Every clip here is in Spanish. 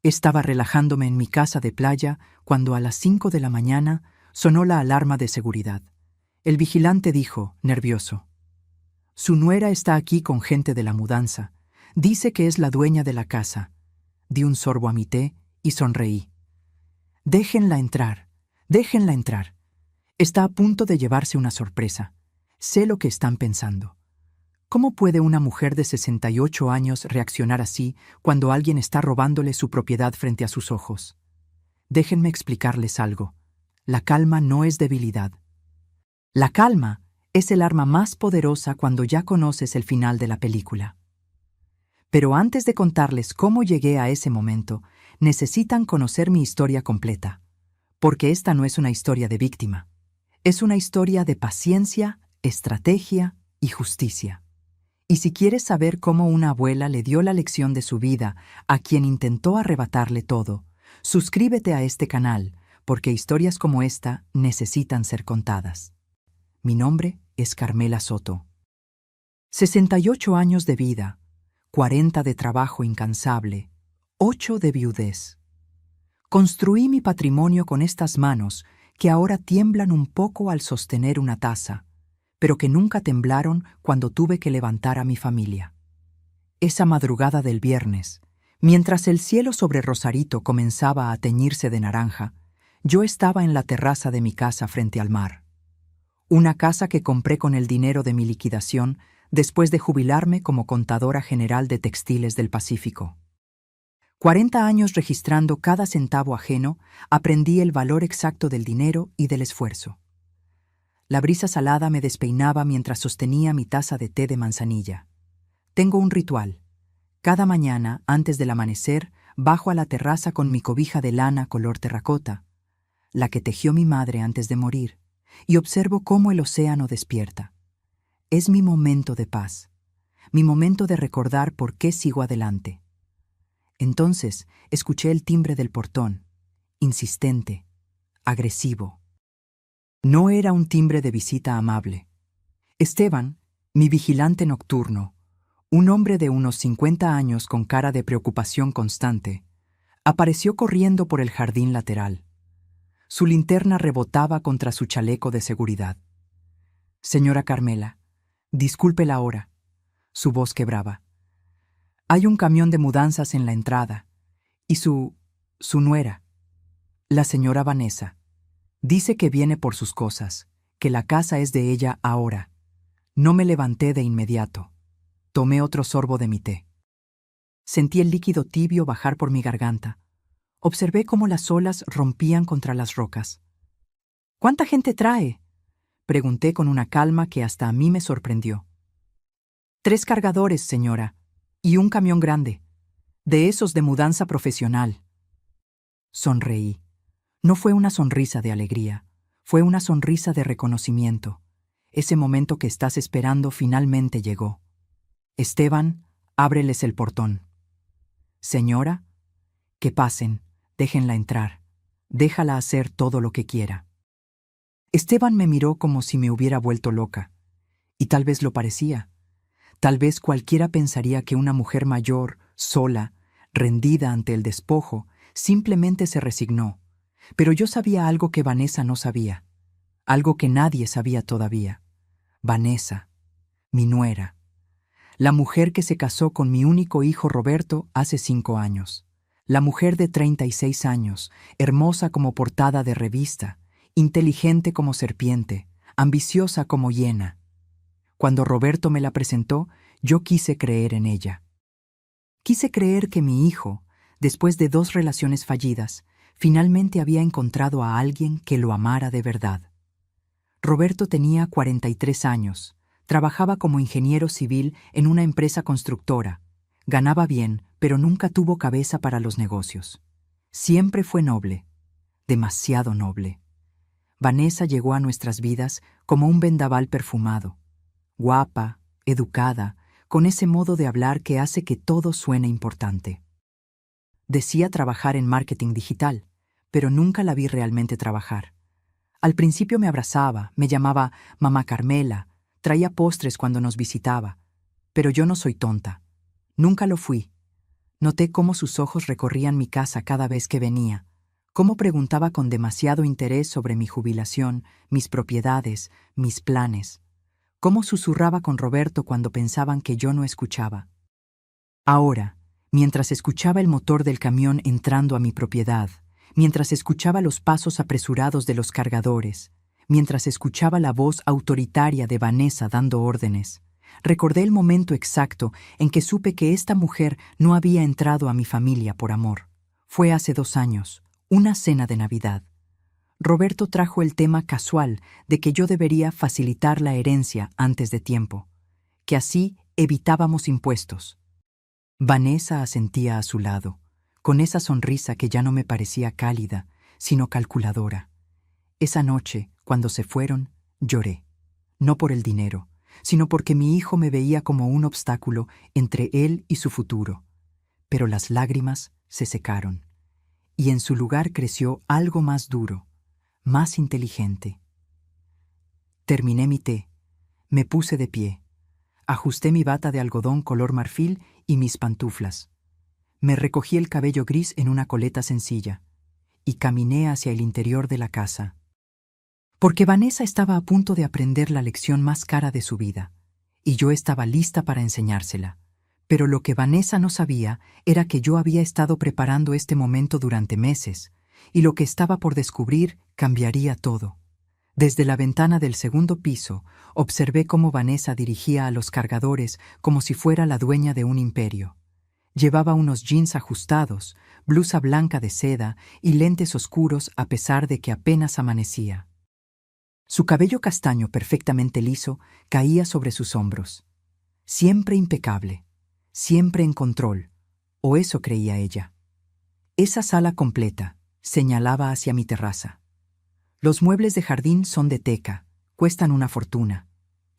Estaba relajándome en mi casa de playa cuando a las 5 de la mañana sonó la alarma de seguridad. El vigilante dijo, nervioso: «Su nuera está aquí con gente de la mudanza. Dice que es la dueña de la casa». Di un sorbo a mi té y sonreí. «Déjenla entrar, déjenla entrar. Está a punto de llevarse una sorpresa. Sé lo que están pensando. ¿Cómo puede una mujer de 68 años reaccionar así cuando alguien está robándole su propiedad frente a sus ojos? Déjenme explicarles algo. La calma no es debilidad. La calma es el arma más poderosa cuando ya conoces el final de la película. Pero antes de contarles cómo llegué a ese momento, necesitan conocer mi historia completa, porque esta no es una historia de víctima. Es una historia de paciencia, estrategia y justicia. Y si quieres saber cómo una abuela le dio la lección de su vida a quien intentó arrebatarle todo, suscríbete a este canal, porque historias como esta necesitan ser contadas. Mi nombre es Carmela Soto. 68 años de vida, 40 de trabajo incansable, 8 de viudez. Construí mi patrimonio con estas manos que ahora tiemblan un poco al sostener una taza, pero que nunca temblaron cuando tuve que levantar a mi familia. Esa madrugada del viernes, mientras el cielo sobre Rosarito comenzaba a teñirse de naranja, yo estaba en la terraza de mi casa frente al mar. Una casa que compré con el dinero de mi liquidación después de jubilarme como contadora general de Textiles del Pacífico. 40 años registrando cada centavo ajeno, aprendí el valor exacto del dinero y del esfuerzo. La brisa salada me despeinaba mientras sostenía mi taza de té de manzanilla. Tengo un ritual. Cada mañana, antes del amanecer, bajo a la terraza con mi cobija de lana color terracota, la que tejió mi madre antes de morir, y observo cómo el océano despierta. Es mi momento de paz, mi momento de recordar por qué sigo adelante. Entonces escuché el timbre del portón, insistente, agresivo. No era un timbre de visita amable. Esteban, mi vigilante nocturno, un hombre de unos 50 años con cara de preocupación constante, apareció corriendo por el jardín lateral. Su linterna rebotaba contra su chaleco de seguridad. «Señora Carmela, disculpe la hora», su voz quebraba. «Hay un camión de mudanzas en la entrada, y su nuera, la señora Vanessa, dice que viene por sus cosas, que la casa es de ella ahora». No me levanté de inmediato. Tomé otro sorbo de mi té. Sentí el líquido tibio bajar por mi garganta. Observé cómo las olas rompían contra las rocas. «¿Cuánta gente trae?», pregunté con una calma que hasta a mí me sorprendió. «3 cargadores, señora, y un camión grande, de esos de mudanza profesional». Sonreí. No fue una sonrisa de alegría, fue una sonrisa de reconocimiento. Ese momento que estás esperando finalmente llegó. «Esteban, ábreles el portón». «Señora, que pasen, déjenla entrar, déjala hacer todo lo que quiera». Esteban me miró como si me hubiera vuelto loca, y tal vez lo parecía. Tal vez cualquiera pensaría que una mujer mayor, sola, rendida ante el despojo, simplemente se resignó. Pero yo sabía algo que Vanessa no sabía, algo que nadie sabía todavía. Vanessa, mi nuera, la mujer que se casó con mi único hijo Roberto hace 5 años. La mujer de 36 años, hermosa como portada de revista, inteligente como serpiente, ambiciosa como hiena. Cuando Roberto me la presentó, yo quise creer en ella. Quise creer que mi hijo, después de 2 relaciones fallidas, finalmente había encontrado a alguien que lo amara de verdad. Roberto tenía 43 años, trabajaba como ingeniero civil en una empresa constructora, ganaba bien, pero nunca tuvo cabeza para los negocios. Siempre fue noble, demasiado noble. Vanessa llegó a nuestras vidas como un vendaval perfumado, guapa, educada, con ese modo de hablar que hace que todo suene importante. Decía trabajar en marketing digital, pero nunca la vi realmente trabajar. Al principio me abrazaba, me llamaba Mamá Carmela, traía postres cuando nos visitaba, pero yo no soy tonta. Nunca lo fui. Noté cómo sus ojos recorrían mi casa cada vez que venía, cómo preguntaba con demasiado interés sobre mi jubilación, mis propiedades, mis planes, cómo susurraba con Roberto cuando pensaban que yo no escuchaba. Ahora, mientras escuchaba el motor del camión entrando a mi propiedad, mientras escuchaba los pasos apresurados de los cargadores, mientras escuchaba la voz autoritaria de Vanessa dando órdenes, recordé el momento exacto en que supe que esta mujer no había entrado a mi familia por amor. Fue hace 2 años, una cena de Navidad. Roberto trajo el tema casual de que yo debería facilitar la herencia antes de tiempo, que así evitábamos impuestos. Vanessa asentía a su lado, con esa sonrisa que ya no me parecía cálida, sino calculadora. Esa noche, cuando se fueron, lloré, no por el dinero, sino porque mi hijo me veía como un obstáculo entre él y su futuro. Pero las lágrimas se secaron, y en su lugar creció algo más duro, más inteligente. Terminé mi té, me puse de pie, ajusté mi bata de algodón color marfil y mis pantuflas. Me recogí el cabello gris en una coleta sencilla y caminé hacia el interior de la casa. Porque Vanessa estaba a punto de aprender la lección más cara de su vida, y yo estaba lista para enseñársela. Pero lo que Vanessa no sabía era que yo había estado preparando este momento durante meses, y lo que estaba por descubrir cambiaría todo. Desde la ventana del segundo piso, observé cómo Vanessa dirigía a los cargadores como si fuera la dueña de un imperio. Llevaba unos jeans ajustados, blusa blanca de seda y lentes oscuros a pesar de que apenas amanecía. Su cabello castaño perfectamente liso caía sobre sus hombros. Siempre impecable, siempre en control, o eso creía ella. Esa sala completa señalaba hacia mi terraza. Los muebles de jardín son de teca, cuestan una fortuna.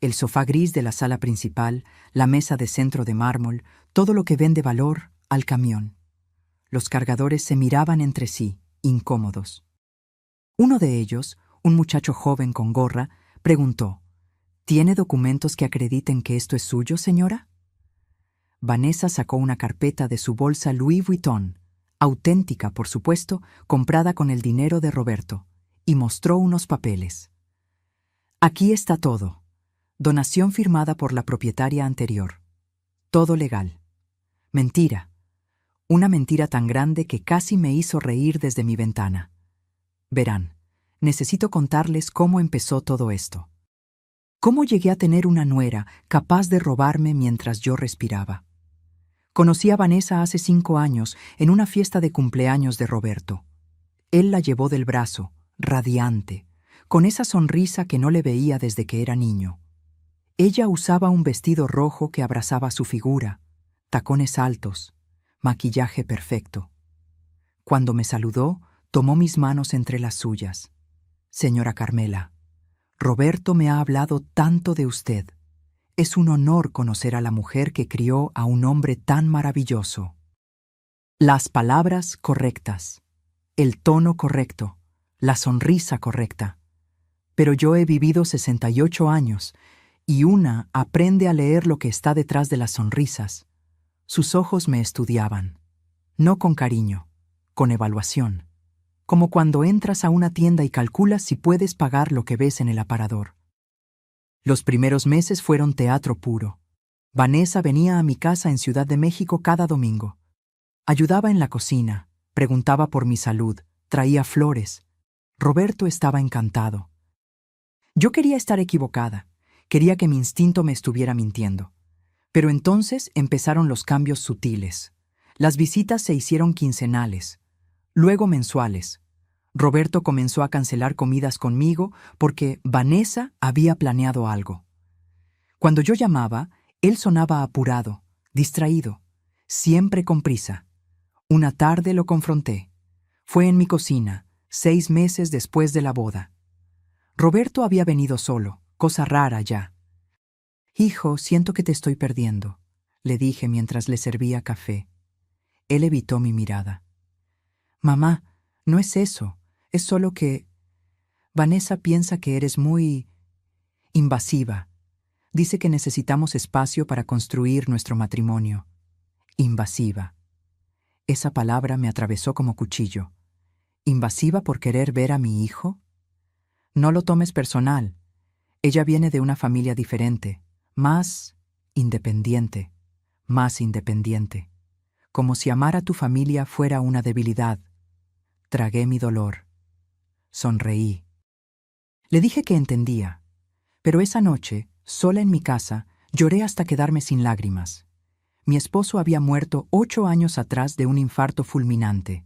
El sofá gris de la sala principal, la mesa de centro de mármol, todo lo que vende valor al camión. Los cargadores se miraban entre sí, incómodos. Uno de ellos, un muchacho joven con gorra, preguntó: ¿Tiene documentos que acrediten que esto es suyo, señora? Vanessa sacó una carpeta de su bolsa Louis Vuitton, auténtica, por supuesto, comprada con el dinero de Roberto, y mostró unos papeles. Aquí está todo. Donación firmada por la propietaria anterior. Todo legal. Mentira. Una mentira tan grande que casi me hizo reír desde mi ventana. Verán, necesito contarles cómo empezó todo esto. Cómo llegué a tener una nuera capaz de robarme mientras yo respiraba. Conocí a Vanessa hace 5 años en una fiesta de cumpleaños de Roberto. Él la llevó del brazo, radiante, con esa sonrisa que no le veía desde que era niño. Ella usaba un vestido rojo que abrazaba su figura, tacones altos, maquillaje perfecto. Cuando me saludó, tomó mis manos entre las suyas. Señora Carmela, Roberto me ha hablado tanto de usted. Es un honor conocer a la mujer que crió a un hombre tan maravilloso. Las palabras correctas, el tono correcto, la sonrisa correcta. Pero yo he vivido 68 años y una aprende a leer lo que está detrás de las sonrisas. Sus ojos me estudiaban, no con cariño, con evaluación, como cuando entras a una tienda y calculas si puedes pagar lo que ves en el aparador. Los primeros meses fueron teatro puro. Vanessa venía a mi casa en Ciudad de México cada domingo. Ayudaba en la cocina, preguntaba por mi salud, traía flores. Roberto estaba encantado. Yo quería estar equivocada, quería que mi instinto me estuviera mintiendo. Pero entonces empezaron los cambios sutiles. Las visitas se hicieron quincenales, luego mensuales. Roberto comenzó a cancelar comidas conmigo porque Vanessa había planeado algo. Cuando yo llamaba, él sonaba apurado, distraído, siempre con prisa. Una tarde lo confronté. Fue en mi cocina, 6 meses después de la boda. Roberto había venido solo, cosa rara ya. «Hijo, siento que te estoy perdiendo», le dije mientras le servía café. Él evitó mi mirada. «Mamá, no es eso, es solo que Vanessa piensa que eres muy invasiva. Dice que necesitamos espacio para construir nuestro matrimonio». Invasiva. Esa palabra me atravesó como cuchillo. ¿Invasiva por querer ver a mi hijo? No lo tomes personal. Ella viene de una familia diferente, más independiente, más independiente. Como si amar a tu familia fuera una debilidad. Tragué mi dolor. Sonreí. Le dije que entendía, pero esa noche, sola en mi casa, lloré hasta quedarme sin lágrimas. Mi esposo había muerto 8 años atrás de un infarto fulminante.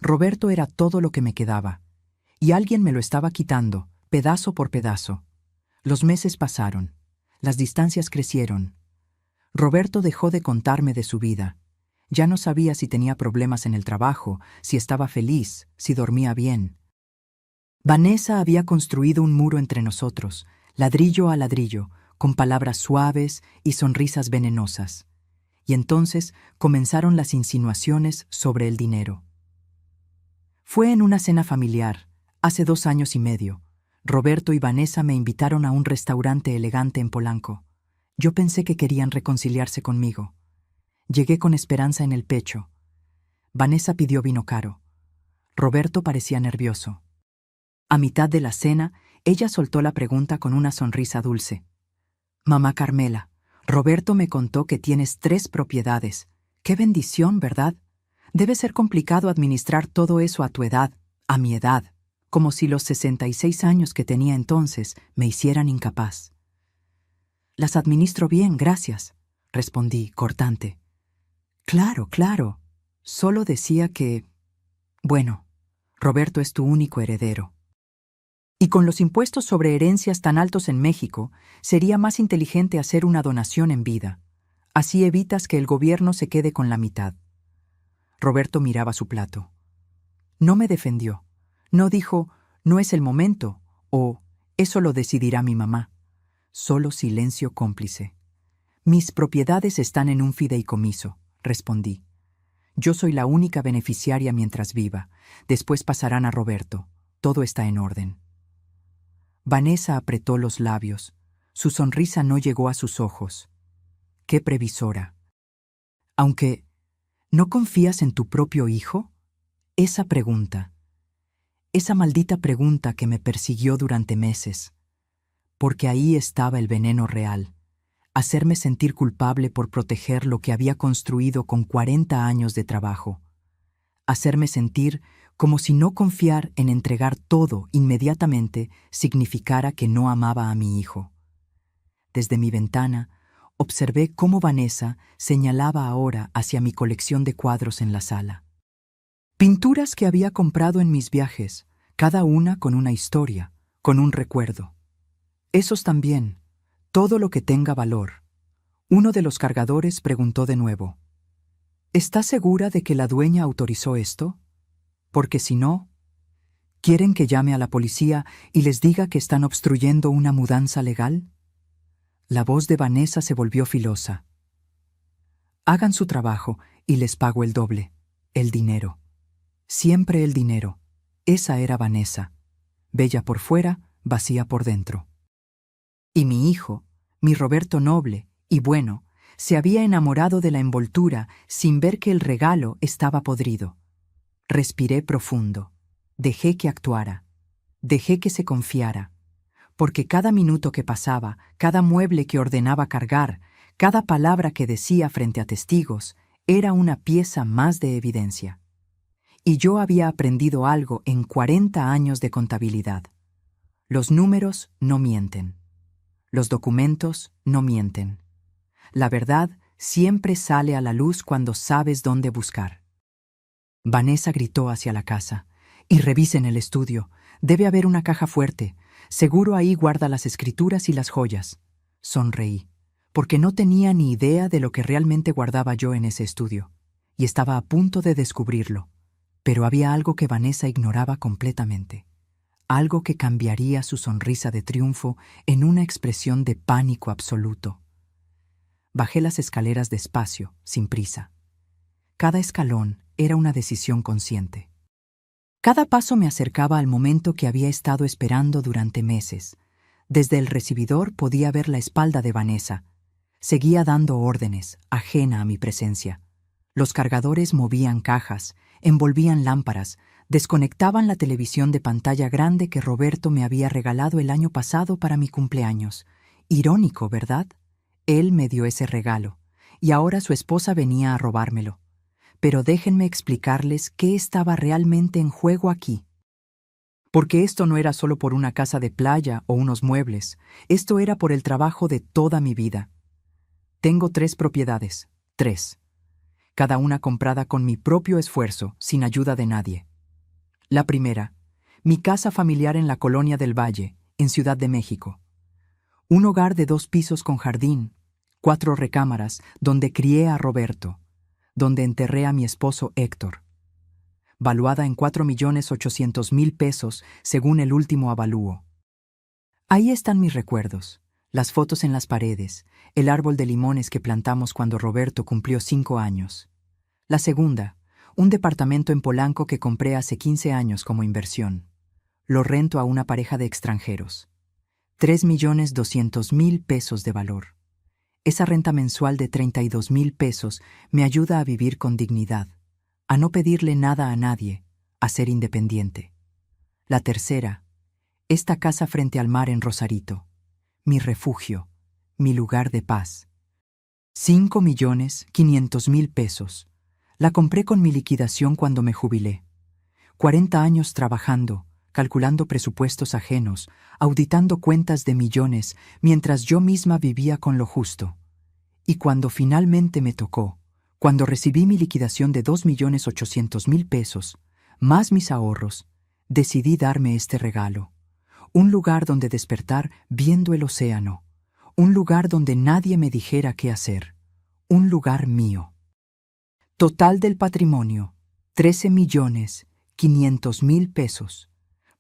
Roberto era todo lo que me quedaba, y alguien me lo estaba quitando, pedazo por pedazo. Los meses pasaron, las distancias crecieron. Roberto dejó de contarme de su vida. Ya no sabía si tenía problemas en el trabajo, si estaba feliz, si dormía bien. Vanessa había construido un muro entre nosotros, ladrillo a ladrillo, con palabras suaves y sonrisas venenosas. Y entonces comenzaron las insinuaciones sobre el dinero. Fue en una cena familiar, hace 2 años y medio. Roberto y Vanessa me invitaron a un restaurante elegante en Polanco. Yo pensé que querían reconciliarse conmigo. Llegué con esperanza en el pecho. Vanessa pidió vino caro. Roberto parecía nervioso. A mitad de la cena, ella soltó la pregunta con una sonrisa dulce. «Mamá Carmela, Roberto me contó que tienes 3 propiedades. ¡Qué bendición!, ¿verdad? Debe ser complicado administrar todo eso a tu edad, a mi edad, como si los 66 años que tenía entonces me hicieran incapaz». «Las administro bien, gracias», respondí, cortante. «Claro, claro. Solo decía que... Bueno, Roberto es tu único heredero. Y con los impuestos sobre herencias tan altos en México, sería más inteligente hacer una donación en vida. Así evitas que el gobierno se quede con la mitad». Roberto miraba su plato. No me defendió. No dijo, «No es el momento», o «Eso lo decidirá mi mamá». Solo silencio cómplice. «Mis propiedades están en un fideicomiso», respondí. «Yo soy la única beneficiaria mientras viva. Después pasarán a Roberto. Todo está en orden». Vanessa apretó los labios. Su sonrisa no llegó a sus ojos. ¡Qué previsora! Aunque, ¿no confías en tu propio hijo? Esa pregunta. Esa maldita pregunta que me persiguió durante meses. Porque ahí estaba el veneno real. Hacerme sentir culpable por proteger lo que había construido con 40 años de trabajo. Hacerme sentir como si no confiar en entregar todo inmediatamente significara que no amaba a mi hijo. Desde mi ventana, observé cómo Vanessa señalaba ahora hacia mi colección de cuadros en la sala. Pinturas que había comprado en mis viajes, cada una con una historia, con un recuerdo. Esos también, todo lo que tenga valor. Uno de los cargadores preguntó de nuevo, ¿estás segura de que la dueña autorizó esto? Porque si no, ¿quieren que llame a la policía y les diga que están obstruyendo una mudanza legal? La voz de Vanessa se volvió filosa. Hagan su trabajo y les pago el doble. El dinero. Siempre el dinero. Esa era Vanessa. Bella por fuera, vacía por dentro. Y mi hijo, mi Roberto noble y bueno, se había enamorado de la envoltura sin ver que el regalo estaba podrido. Respiré profundo. Dejé que actuara. Dejé que se confiara. Porque cada minuto que pasaba, cada mueble que ordenaba cargar, cada palabra que decía frente a testigos, era una pieza más de evidencia. Y yo había aprendido algo en 40 años de contabilidad. Los números no mienten. Los documentos no mienten. La verdad siempre sale a la luz cuando sabes dónde buscar. Vanessa gritó hacia la casa. «Y revisen el estudio. Debe haber una caja fuerte. Seguro ahí guarda las escrituras y las joyas». Sonreí, porque no tenía ni idea de lo que realmente guardaba yo en ese estudio, y estaba a punto de descubrirlo. Pero había algo que Vanessa ignoraba completamente. Algo que cambiaría su sonrisa de triunfo en una expresión de pánico absoluto. Bajé las escaleras despacio, sin prisa. Cada escalón era una decisión consciente. Cada paso me acercaba al momento que había estado esperando durante meses. Desde el recibidor podía ver la espalda de Vanessa. Seguía dando órdenes, ajena a mi presencia. Los cargadores movían cajas, envolvían lámparas, desconectaban la televisión de pantalla grande que Roberto me había regalado el año pasado para mi cumpleaños. Irónico, ¿verdad? Él me dio ese regalo, y ahora su esposa venía a robármelo. Pero déjenme explicarles qué estaba realmente en juego aquí. Porque esto no era solo por una casa de playa o unos muebles, esto era por el trabajo de toda mi vida. Tengo 3 propiedades, 3. Cada una comprada con mi propio esfuerzo, sin ayuda de nadie. La primera, mi casa familiar en la Colonia del Valle, en Ciudad de México. Un hogar de 2 pisos con jardín, 4 recámaras, donde crié a Roberto, donde enterré a mi esposo Héctor. Valuada en 4.800.000 pesos según el último avalúo. Ahí están mis recuerdos, las fotos en las paredes, el árbol de limones que plantamos cuando Roberto cumplió 5 años. La segunda, un departamento en Polanco que compré hace 15 años como inversión. Lo rento a una pareja de extranjeros. 3.200.000 pesos de valor. Esa renta mensual de 32.000 pesos me ayuda a vivir con dignidad, a no pedirle nada a nadie, a ser independiente. La tercera, esta casa frente al mar en Rosarito, mi refugio, mi lugar de paz. 5.500.000 pesos. La compré con mi liquidación cuando me jubilé. 40 años trabajando, calculando presupuestos ajenos, auditando cuentas de millones, mientras yo misma vivía con lo justo. Y cuando finalmente me tocó, cuando recibí mi liquidación de 2.800.000 pesos, más mis ahorros, decidí darme este regalo. Un lugar donde despertar viendo el océano. Un lugar donde nadie me dijera qué hacer. Un lugar mío. Total del patrimonio, 13.500.000 pesos.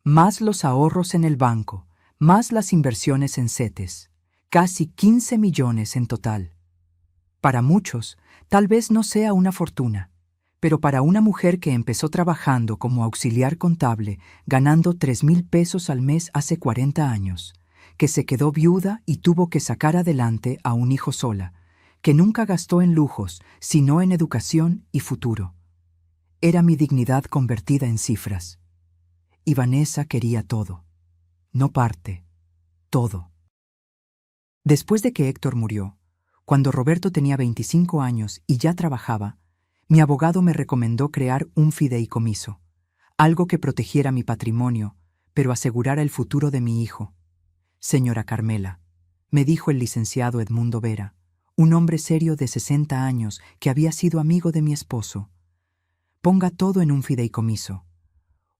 Más los ahorros en el banco, más las inversiones en CETES. Casi 15 millones en total. Para muchos, tal vez no sea una fortuna, pero para una mujer que empezó trabajando como auxiliar contable, ganando 3.000 pesos al mes hace 40 años, que se quedó viuda y tuvo que sacar adelante a un hijo sola, que nunca gastó en lujos, sino en educación y futuro. Era mi dignidad convertida en cifras. Y Vanessa quería todo. No parte, todo. Después de que Héctor murió, cuando Roberto tenía 25 años y ya trabajaba, mi abogado me recomendó crear un fideicomiso, algo que protegiera mi patrimonio, pero asegurara el futuro de mi hijo. Señora Carmela, me dijo el licenciado Edmundo Vera, un hombre serio de 60 años que había sido amigo de mi esposo. Ponga todo en un fideicomiso.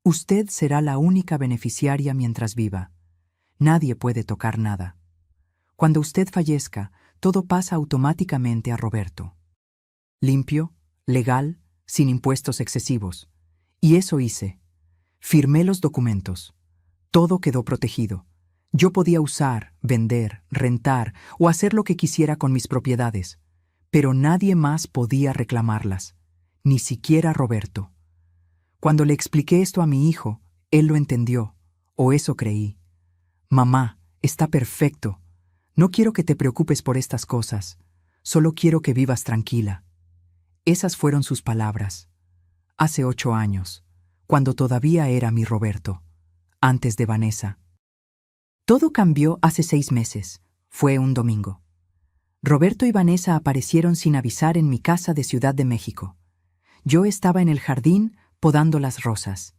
Usted será la única beneficiaria mientras viva. Nadie puede tocar nada. Cuando usted fallezca, todo pasa automáticamente a Roberto. Limpio, legal, sin impuestos excesivos. Y eso hice. Firmé los documentos. Todo quedó protegido. Yo podía usar, vender, rentar o hacer lo que quisiera con mis propiedades, pero nadie más podía reclamarlas, ni siquiera Roberto. Cuando le expliqué esto a mi hijo, él lo entendió, o eso creí. Mamá, está perfecto. No quiero que te preocupes por estas cosas. Solo quiero que vivas tranquila. Esas fueron sus palabras. Hace 8 años, cuando todavía era mi Roberto, antes de Vanessa. Todo cambió hace 6 meses. Fue un domingo. Roberto y Vanessa aparecieron sin avisar en mi casa de Ciudad de México. Yo estaba en el jardín podando las rosas.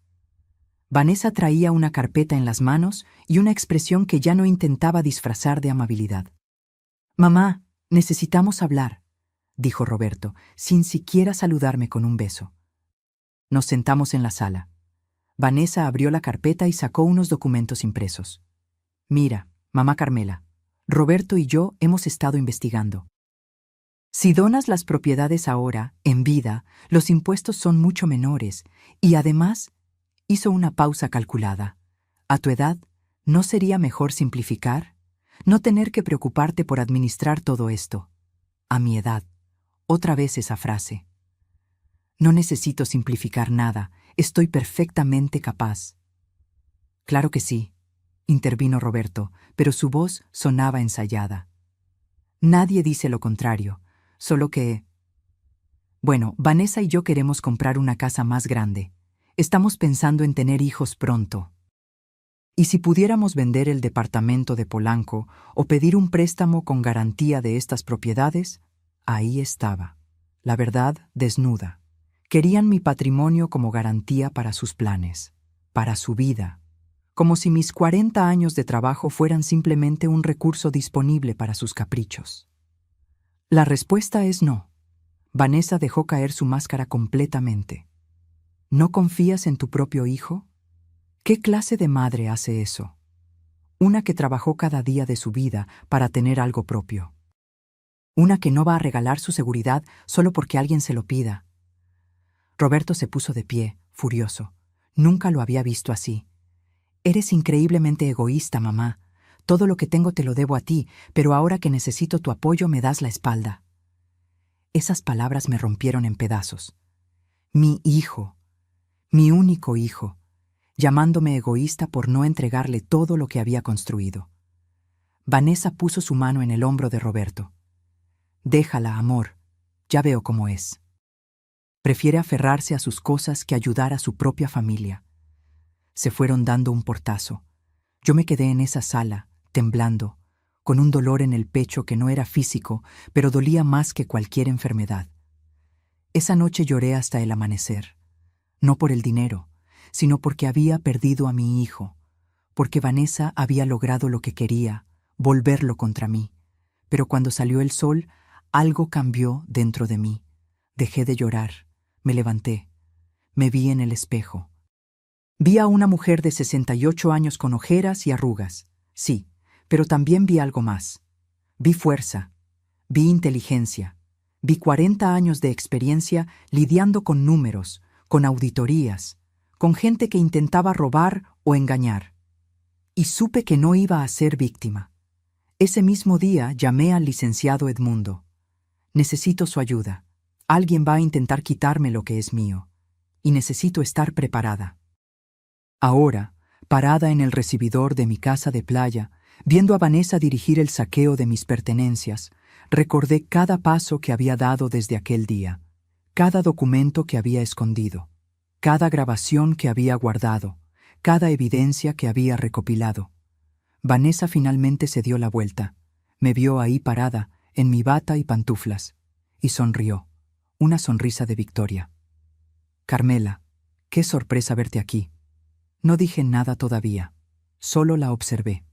Vanessa traía una carpeta en las manos y una expresión que ya no intentaba disfrazar de amabilidad. «Mamá, necesitamos hablar», dijo Roberto, sin siquiera saludarme con un beso. Nos sentamos en la sala. Vanessa abrió la carpeta y sacó unos documentos impresos. «Mira, mamá Carmela, Roberto y yo hemos estado investigando. Si donas las propiedades ahora, en vida, los impuestos son mucho menores y además, hizo una pausa calculada. A tu edad, ¿no sería mejor simplificar? No tener que preocuparte por administrar todo esto. A mi edad, otra vez esa frase. No necesito simplificar nada, estoy perfectamente capaz». «Claro que sí», intervino Roberto, pero su voz sonaba ensayada. «Nadie dice lo contrario, solo que Bueno, Vanessa y yo queremos comprar una casa más grande. Estamos pensando en tener hijos pronto. Y si pudiéramos vender el departamento de Polanco o pedir un préstamo con garantía de estas propiedades, ahí estaba, la verdad desnuda. Querían mi patrimonio como garantía para sus planes, para su vida, como si mis 40 años de trabajo fueran simplemente un recurso disponible para sus caprichos. La respuesta es no. Vanessa dejó caer su máscara completamente. ¿No confías en tu propio hijo? ¿Qué clase de madre hace eso? Una que trabajó cada día de su vida para tener algo propio. Una que no va a regalar su seguridad solo porque alguien se lo pida. Roberto se puso de pie, furioso. Nunca lo había visto así. Eres increíblemente egoísta, mamá. Todo lo que tengo te lo debo a ti, pero ahora que necesito tu apoyo me das la espalda. Esas palabras me rompieron en pedazos. Mi hijo, mi único hijo, llamándome egoísta por no entregarle todo lo que había construido. Vanessa puso su mano en el hombro de Roberto. Déjala, amor. Ya veo cómo es. Prefiere aferrarse a sus cosas que ayudar a su propia familia. Se fueron dando un portazo. Yo me quedé en esa sala, temblando, con un dolor en el pecho que no era físico, pero dolía más que cualquier enfermedad. Esa noche lloré hasta el amanecer. No por el dinero, sino porque había perdido a mi hijo, porque Vanessa había logrado lo que quería, volverlo contra mí. Pero cuando salió el sol, algo cambió dentro de mí. Dejé de llorar, me levanté, me vi en el espejo. Vi a una mujer de 68 años con ojeras y arrugas, sí, pero también vi algo más. Vi fuerza, vi inteligencia, vi 40 años de experiencia lidiando con números, con auditorías, con gente que intentaba robar o engañar. Y supe que no iba a ser víctima. Ese mismo día llamé al licenciado Edmundo. Necesito su ayuda. Alguien va a intentar quitarme lo que es mío. Y necesito estar preparada. Ahora, parada en el recibidor de mi casa de playa, viendo a Vanessa dirigir el saqueo de mis pertenencias, recordé cada paso que había dado desde aquel día, cada documento que había escondido, cada grabación que había guardado, cada evidencia que había recopilado. Vanessa finalmente se dio la vuelta, me vio ahí parada, en mi bata y pantuflas, y sonrió, una sonrisa de victoria. Carmela, qué sorpresa verte aquí. No dije nada todavía, solo la observé.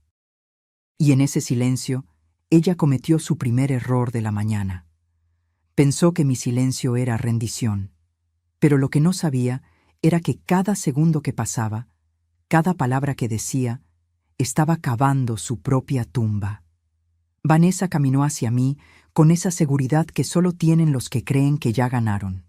Y en ese silencio, ella cometió su primer error de la mañana. Pensó que mi silencio era rendición, pero lo que no sabía era que cada segundo que pasaba, cada palabra que decía, estaba cavando su propia tumba. Vanessa caminó hacia mí con esa seguridad que solo tienen los que creen que ya ganaron.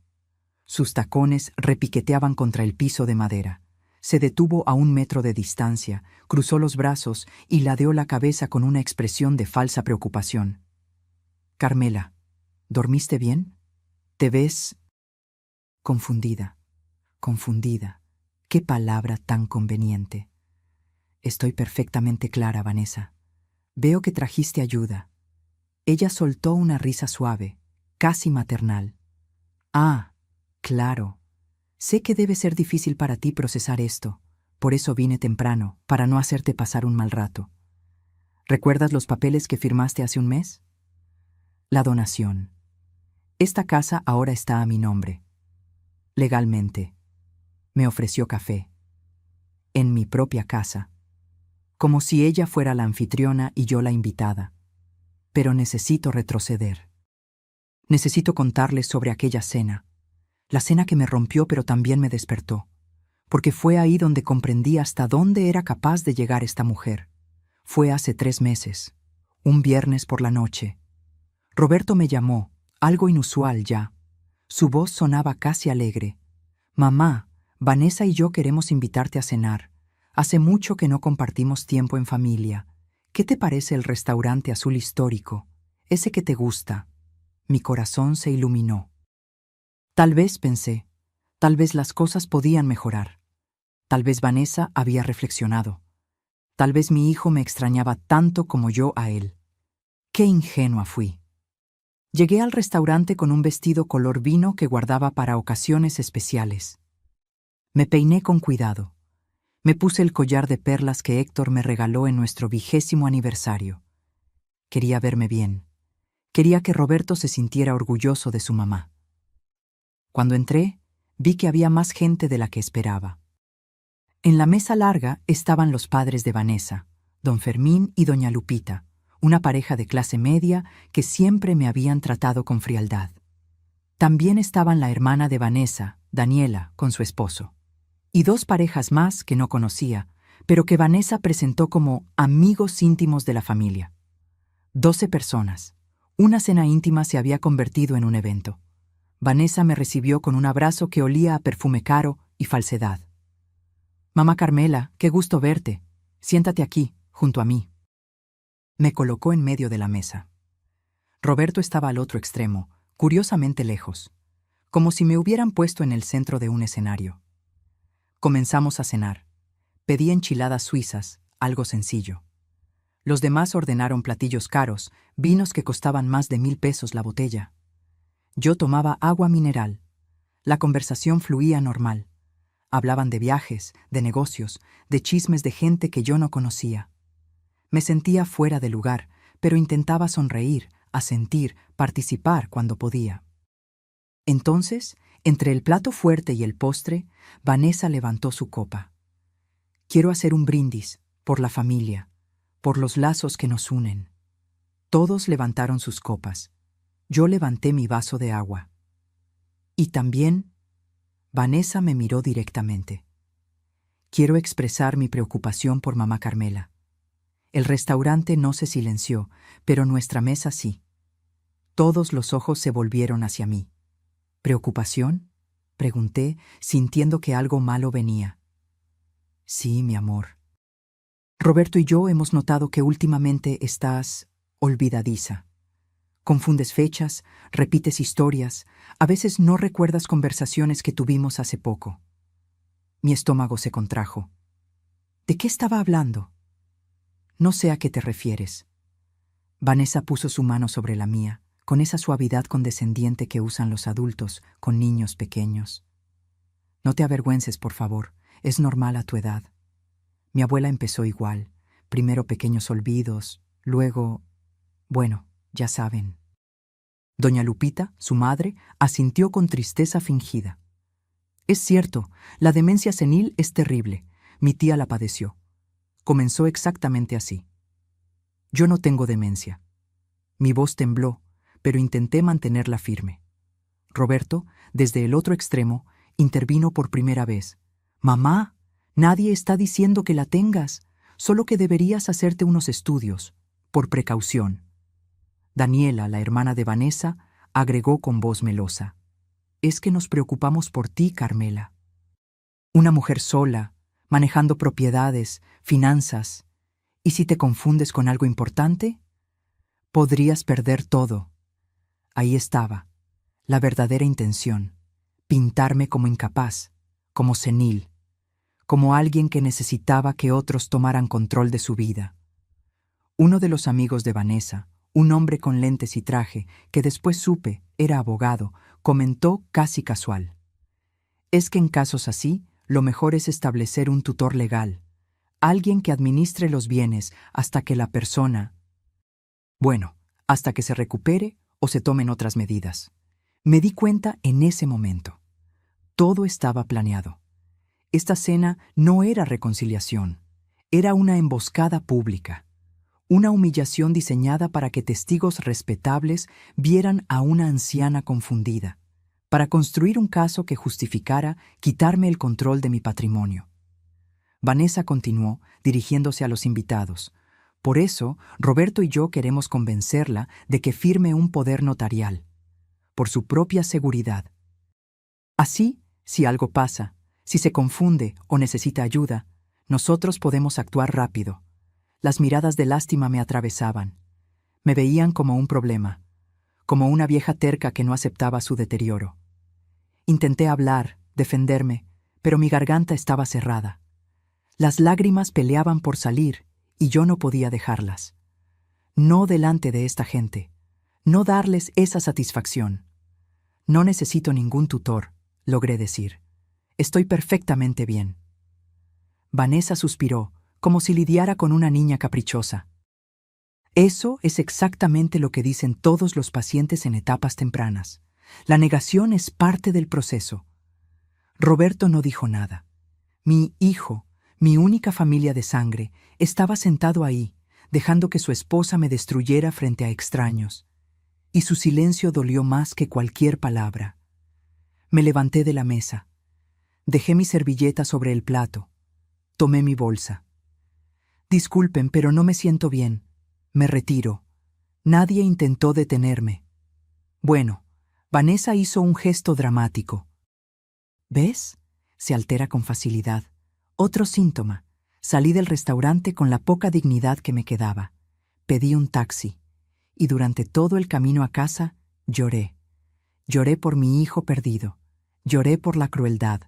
Sus tacones repiqueteaban contra el piso de madera. Se detuvo a 1 metro de distancia, cruzó los brazos y ladeó la cabeza con una expresión de falsa preocupación. Carmela, ¿dormiste bien? ¿Te ves? Confundida, confundida. Qué palabra tan conveniente. Estoy perfectamente clara, Vanessa. Veo que trajiste ayuda. Ella soltó una risa suave, casi maternal. Ah, claro. Sé que debe ser difícil para ti procesar esto. Por eso vine temprano, para no hacerte pasar un mal rato. ¿Recuerdas los papeles que firmaste hace un mes? La donación. Esta casa ahora está a mi nombre. Legalmente. Me ofreció café. En mi propia casa. Como si ella fuera la anfitriona y yo la invitada. Pero necesito retroceder. Necesito contarles sobre aquella cena. La cena que me rompió pero también me despertó. Porque fue ahí donde comprendí hasta dónde era capaz de llegar esta mujer. Fue hace 3 meses. Un viernes por la noche. Roberto me llamó, algo inusual ya. Su voz sonaba casi alegre. Mamá, Vanessa y yo queremos invitarte a cenar. Hace mucho que no compartimos tiempo en familia. ¿Qué te parece el restaurante azul histórico? Ese que te gusta. Mi corazón se iluminó. Tal vez, pensé, tal vez las cosas podían mejorar. Tal vez Vanessa había reflexionado. Tal vez mi hijo me extrañaba tanto como yo a él. Qué ingenua fui. Llegué al restaurante con un vestido color vino que guardaba para ocasiones especiales. Me peiné con cuidado. Me puse el collar de perlas que Héctor me regaló en nuestro 20º aniversario. Quería verme bien. Quería que Roberto se sintiera orgulloso de su mamá. Cuando entré, vi que había más gente de la que esperaba. En la mesa larga estaban los padres de Vanessa, don Fermín y doña Lupita, una pareja de clase media que siempre me habían tratado con frialdad. También estaban la hermana de Vanessa, Daniela, con su esposo, y dos parejas más que no conocía, pero que Vanessa presentó como amigos íntimos de la familia. 12 personas. Una cena íntima se había convertido en un evento. Vanessa me recibió con un abrazo que olía a perfume caro y falsedad. «Mamá Carmela, qué gusto verte. Siéntate aquí, junto a mí». Me colocó en medio de la mesa. Roberto estaba al otro extremo, curiosamente lejos, como si me hubieran puesto en el centro de un escenario. Comenzamos a cenar. Pedí enchiladas suizas, algo sencillo. Los demás ordenaron platillos caros, vinos que costaban más de 1,000 pesos la botella. Yo tomaba agua mineral. La conversación fluía normal. Hablaban de viajes, de negocios, de chismes de gente que yo no conocía. Me sentía fuera de lugar, pero intentaba sonreír, asentir, participar cuando podía. Entonces, entre el plato fuerte y el postre, Vanessa levantó su copa. «Quiero hacer un brindis, por la familia, por los lazos que nos unen». Todos levantaron sus copas. Yo levanté mi vaso de agua. Y también, Vanessa me miró directamente. «Quiero expresar mi preocupación por mamá Carmela». El restaurante no se silenció, pero nuestra mesa sí. Todos los ojos se volvieron hacia mí. «¿Preocupación?», pregunté, sintiendo que algo malo venía. «Sí, mi amor. Roberto y yo hemos notado que últimamente estás olvidadiza. Confundes fechas, repites historias, a veces no recuerdas conversaciones que tuvimos hace poco». Mi estómago se contrajo. ¿De qué estaba hablando? «No sé a qué te refieres». Vanessa puso su mano sobre la mía, con esa suavidad condescendiente que usan los adultos con niños pequeños. «No te avergüences, por favor, es normal a tu edad. Mi abuela empezó igual, primero pequeños olvidos, luego... bueno, ya saben». Doña Lupita, su madre, asintió con tristeza fingida. «Es cierto, la demencia senil es terrible. Mi tía la padeció. Comenzó exactamente así. Yo no tengo demencia». Mi voz tembló, pero intenté mantenerla firme. Roberto, desde el otro extremo, intervino por primera vez. «Mamá, nadie está diciendo que la tengas, solo que deberías hacerte unos estudios, por precaución». Daniela, la hermana de Vanessa, agregó con voz melosa. «Es que nos preocupamos por ti, Carmela. Una mujer sola, manejando propiedades, finanzas. ¿Y si te confundes con algo importante? Podrías perder todo». Ahí estaba, la verdadera intención: pintarme como incapaz, como senil, como alguien que necesitaba que otros tomaran control de su vida. Uno de los amigos de Vanessa, un hombre con lentes y traje, que después supe era abogado, comentó casi casual: «Es que en casos así, lo mejor es establecer un tutor legal, alguien que administre los bienes hasta que la persona... bueno, hasta que se recupere o se tomen otras medidas». Me di cuenta en ese momento. Todo estaba planeado. Esta cena no era reconciliación, era una emboscada pública. Una humillación diseñada para que testigos respetables vieran a una anciana confundida, para construir un caso que justificara quitarme el control de mi patrimonio. Vanessa continuó, dirigiéndose a los invitados: «Por eso, Roberto y yo queremos convencerla de que firme un poder notarial, por su propia seguridad. Así, si algo pasa, si se confunde o necesita ayuda, nosotros podemos actuar rápido». Las miradas de lástima me atravesaban. Me veían como un problema, como una vieja terca que no aceptaba su deterioro. Intenté hablar, defenderme, pero mi garganta estaba cerrada. Las lágrimas peleaban por salir y yo no podía dejarlas. No delante de esta gente, no darles esa satisfacción. No necesito ningún tutor, logré decir. Estoy perfectamente bien. Vanessa suspiró, como si lidiara con una niña caprichosa. Eso es exactamente lo que dicen todos los pacientes en etapas tempranas. La negación es parte del proceso. Roberto no dijo nada. Mi hijo, mi única familia de sangre, estaba sentado ahí, dejando que su esposa me destruyera frente a extraños. Y su silencio dolió más que cualquier palabra. Me levanté de la mesa. Dejé mi servilleta sobre el plato. Tomé mi bolsa. Disculpen, pero no me siento bien. Me retiro. Nadie intentó detenerme. Bueno, Vanessa hizo un gesto dramático. ¿Ves? Se altera con facilidad. Otro síntoma. Salí del restaurante con la poca dignidad que me quedaba. Pedí un taxi. Y durante todo el camino a casa, lloré. Lloré por mi hijo perdido. Lloré por la crueldad.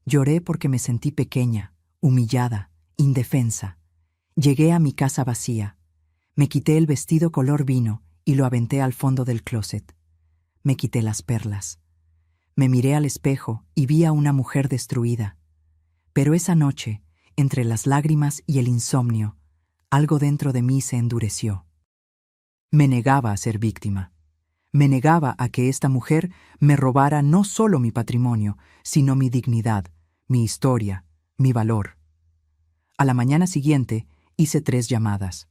Lloré porque me sentí pequeña, humillada, indefensa. Llegué a mi casa vacía. Me quité el vestido color vino y lo aventé al fondo del closet. Me quité las perlas. Me miré al espejo y vi a una mujer destruida. Pero esa noche, entre las lágrimas y el insomnio, algo dentro de mí se endureció. Me negaba a ser víctima. Me negaba a que esta mujer me robara no solo mi patrimonio, sino mi dignidad, mi historia, mi valor. A la mañana siguiente hice 3 llamadas.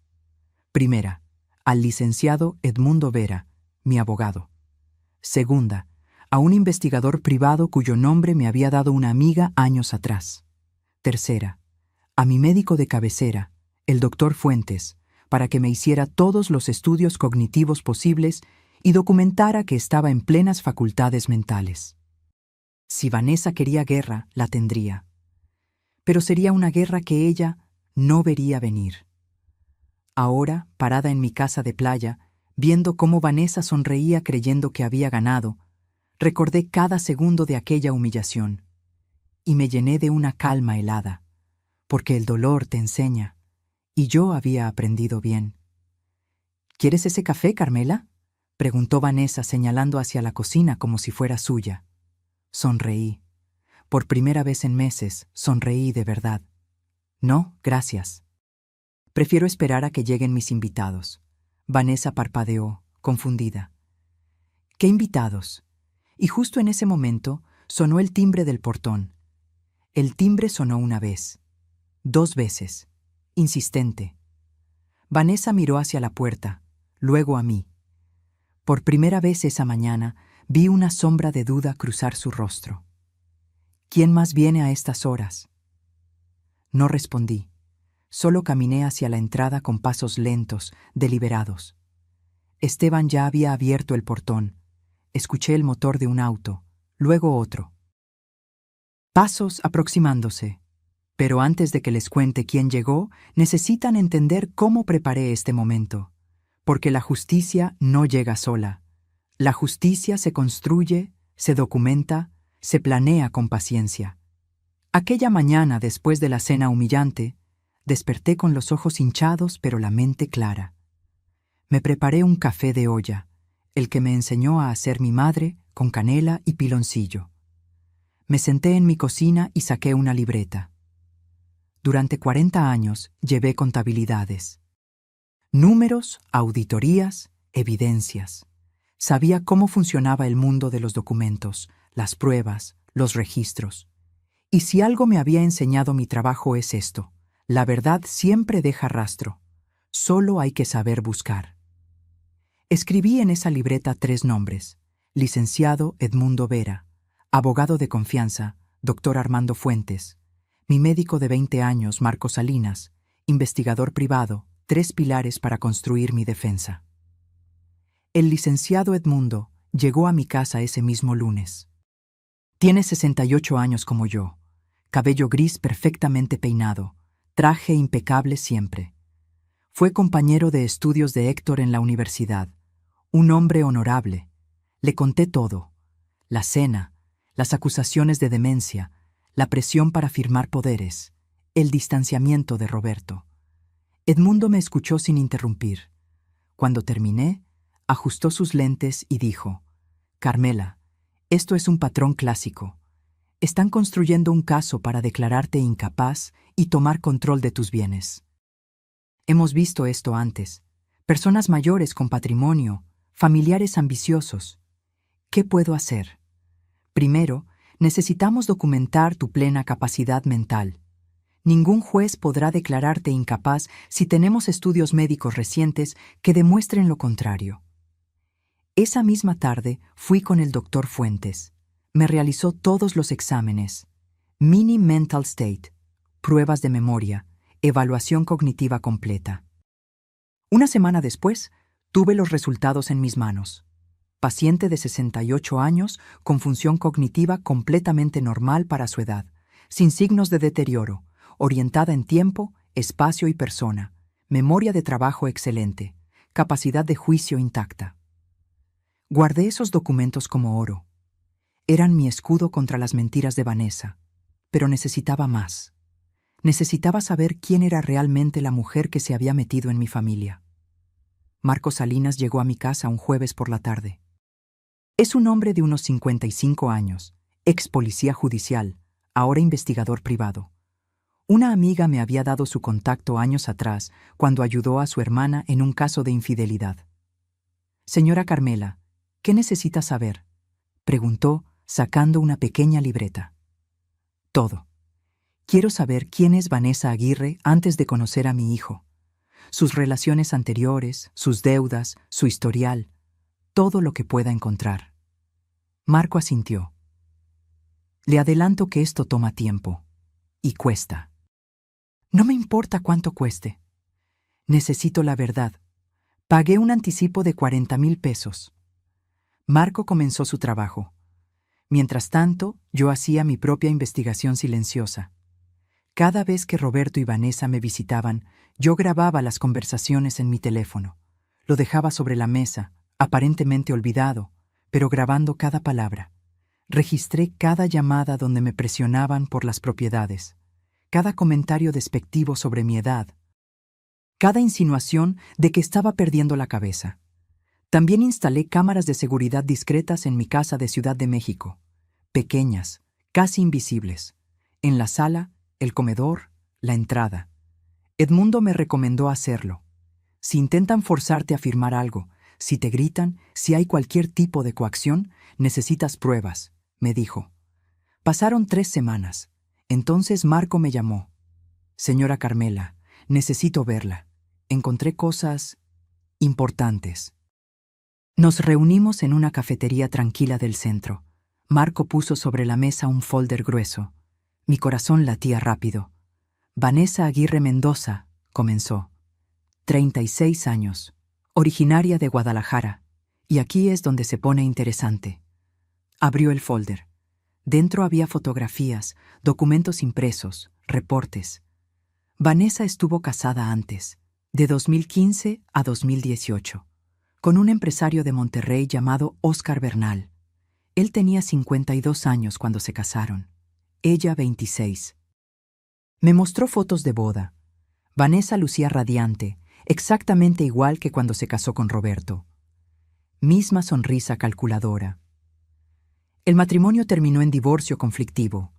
Primera, al licenciado Edmundo Vera, mi abogado. Segunda, a un investigador privado cuyo nombre me había dado una amiga años atrás. Tercera, a mi médico de cabecera, el doctor Fuentes, para que me hiciera todos los estudios cognitivos posibles y documentara que estaba en plenas facultades mentales. Si Vanessa quería guerra, la tendría. Pero sería una guerra que ella no vería venir. Ahora, parada en mi casa de playa, viendo cómo Vanessa sonreía creyendo que había ganado, recordé cada segundo de aquella humillación y me llené de una calma helada, porque el dolor te enseña, y yo había aprendido bien. ¿Quieres ese café, Carmela?, preguntó Vanessa señalando hacia la cocina como si fuera suya. Sonreí. Por primera vez en meses, sonreí de verdad. No, gracias. Prefiero esperar a que lleguen mis invitados. Vanessa parpadeó, confundida. ¿Qué invitados? Y justo en ese momento sonó el timbre del portón. El timbre sonó una vez, 2 veces, insistente. Vanessa miró hacia la puerta, luego a mí. Por primera vez esa mañana vi una sombra de duda cruzar su rostro. ¿Quién más viene a estas horas? No respondí. Solo caminé hacia la entrada con pasos lentos, deliberados. Esteban ya había abierto el portón. Escuché el motor de un auto, luego otro. Pasos aproximándose. Pero antes de que les cuente quién llegó, necesitan entender cómo preparé este momento. Porque la justicia no llega sola. La justicia se construye, se documenta, se planea con paciencia. Aquella mañana, después de la cena humillante, desperté con los ojos hinchados pero la mente clara. Me preparé un café de olla, el que me enseñó a hacer mi madre con canela y piloncillo. Me senté en mi cocina y saqué una libreta. Durante 40 años llevé contabilidades. Números, auditorías, evidencias. Sabía cómo funcionaba el mundo de los documentos, las pruebas, los registros. Y si algo me había enseñado mi trabajo es esto: la verdad siempre deja rastro. Solo hay que saber buscar. Escribí en esa libreta 3 nombres: licenciado Edmundo Vera, abogado de confianza, doctor Armando Fuentes, mi médico de 20 años, Marco Salinas, investigador privado, 3 pilares para construir mi defensa. El licenciado Edmundo llegó a mi casa ese mismo lunes. Tiene 68 años como yo, cabello gris perfectamente peinado, traje impecable siempre. Fue compañero de estudios de Héctor en la universidad, un hombre honorable. Le conté todo: la cena, las acusaciones de demencia, la presión para firmar poderes, el distanciamiento de Roberto. Edmundo me escuchó sin interrumpir. Cuando terminé, Ajustó sus lentes y dijo: Carmela, esto es un patrón clásico. Están construyendo un caso para declararte incapaz y tomar control de tus bienes. Hemos visto esto antes. Personas mayores con patrimonio, familiares ambiciosos. ¿Qué puedo hacer? Primero, necesitamos documentar tu plena capacidad mental. Ningún juez podrá declararte incapaz si tenemos estudios médicos recientes que demuestren lo contrario. Esa misma tarde fui con el doctor Fuentes. Me realizó todos los exámenes: Mini Mental State, pruebas de memoria, evaluación cognitiva completa. Una semana después, tuve los resultados en mis manos. Paciente de 68 años con función cognitiva completamente normal para su edad, sin signos de deterioro, orientada en tiempo, espacio y persona, memoria de trabajo excelente, capacidad de juicio intacta. Guardé esos documentos como oro. Eran mi escudo contra las mentiras de Vanessa, pero necesitaba más. Necesitaba saber quién era realmente la mujer que se había metido en mi familia. Marco Salinas llegó a mi casa un jueves por la tarde. Es un hombre de unos 55 años, ex policía judicial, ahora investigador privado. Una amiga me había dado su contacto años atrás cuando ayudó a su hermana en un caso de infidelidad. Señora Carmela, ¿qué necesita saber?, preguntó, sacando una pequeña libreta. Todo. Quiero saber quién es Vanessa Aguirre antes de conocer a mi hijo. Sus relaciones anteriores, sus deudas, su historial, todo lo que pueda encontrar. Marco asintió. Le adelanto que esto toma tiempo. Y cuesta. No me importa cuánto cueste. Necesito la verdad. Pagué un anticipo de 40,000 pesos. Marco comenzó su trabajo. Mientras tanto, yo hacía mi propia investigación silenciosa. Cada vez que Roberto y Vanessa me visitaban, yo grababa las conversaciones en mi teléfono. Lo dejaba sobre la mesa, aparentemente olvidado, pero grabando cada palabra. Registré cada llamada donde me presionaban por las propiedades, cada comentario despectivo sobre mi edad, cada insinuación de que estaba perdiendo la cabeza. También instalé cámaras de seguridad discretas en mi casa de Ciudad de México, pequeñas, casi invisibles, en la sala, el comedor, la entrada. Edmundo me recomendó hacerlo. Si intentan forzarte a firmar algo, si te gritan, si hay cualquier tipo de coacción, necesitas pruebas, me dijo. Pasaron 3 semanas. Entonces Marco me llamó. Señora Carmela, necesito verla. Encontré cosas importantes. Nos reunimos en una cafetería tranquila del centro. Marco puso sobre la mesa un folder grueso. Mi corazón latía rápido. Vanessa Aguirre Mendoza, comenzó. 36 años. Originaria de Guadalajara. Y aquí es donde se pone interesante. Abrió el folder. Dentro había fotografías, documentos impresos, reportes. Vanessa estuvo casada antes, de 2015 a 2018, con un empresario de Monterrey llamado Óscar Bernal. Él tenía 52 años cuando se casaron, ella 26. Me mostró fotos de boda. Vanessa lucía radiante, exactamente igual que cuando se casó con Roberto. Misma sonrisa calculadora. El matrimonio terminó en divorcio conflictivo.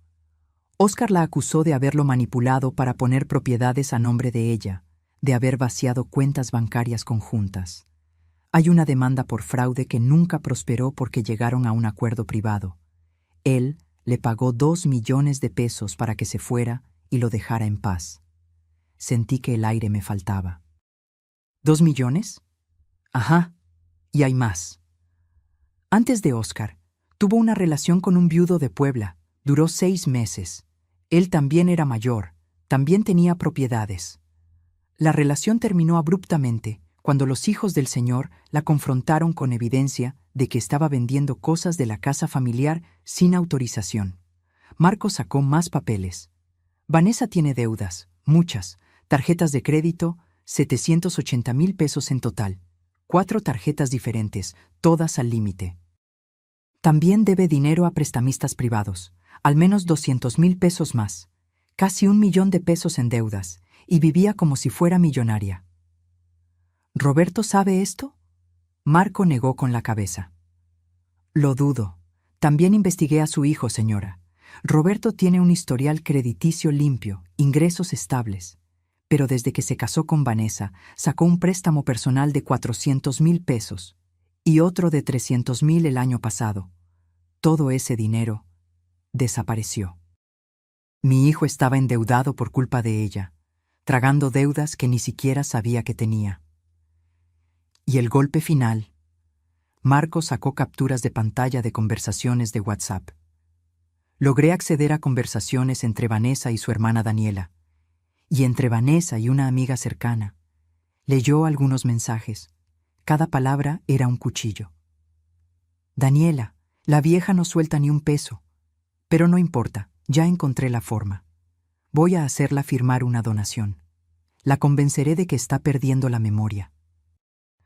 Óscar la acusó de haberlo manipulado para poner propiedades a nombre de ella, de haber vaciado cuentas bancarias conjuntas. Hay una demanda por fraude que nunca prosperó porque llegaron a un acuerdo privado. Él le pagó 2 millones de pesos para que se fuera y lo dejara en paz. Sentí que el aire me faltaba. ¿2 millones? Ajá, y hay más. Antes de Óscar, tuvo una relación con un viudo de Puebla. Duró 6 meses. Él también era mayor, también tenía propiedades. La relación terminó abruptamente cuando los hijos del señor la confrontaron con evidencia de que estaba vendiendo cosas de la casa familiar sin autorización. Marco sacó más papeles. Vanessa tiene deudas, muchas, tarjetas de crédito, 780,000 pesos en total. 4 tarjetas diferentes, todas al límite. También debe dinero a prestamistas privados, al menos 200,000 pesos más, casi 1 millón de pesos en deudas, y vivía como si fuera millonaria. ¿Roberto sabe esto? Marco negó con la cabeza. Lo dudo. También investigué a su hijo, señora. Roberto tiene un historial crediticio limpio, ingresos estables. Pero desde que se casó con Vanessa, sacó un préstamo personal de 400,000 pesos y otro de 300,000 el año pasado. Todo ese dinero desapareció. Mi hijo estaba endeudado por culpa de ella, tragando deudas que ni siquiera sabía que tenía. Y el golpe final. Marco sacó capturas de pantalla de conversaciones de WhatsApp. Logré acceder a conversaciones entre Vanessa y su hermana Daniela, y entre Vanessa y una amiga cercana. Leyó algunos mensajes. Cada palabra era un cuchillo. Daniela, la vieja no suelta ni un peso. Pero no importa, ya encontré la forma. Voy a hacerla firmar una donación. La convenceré de que está perdiendo la memoria.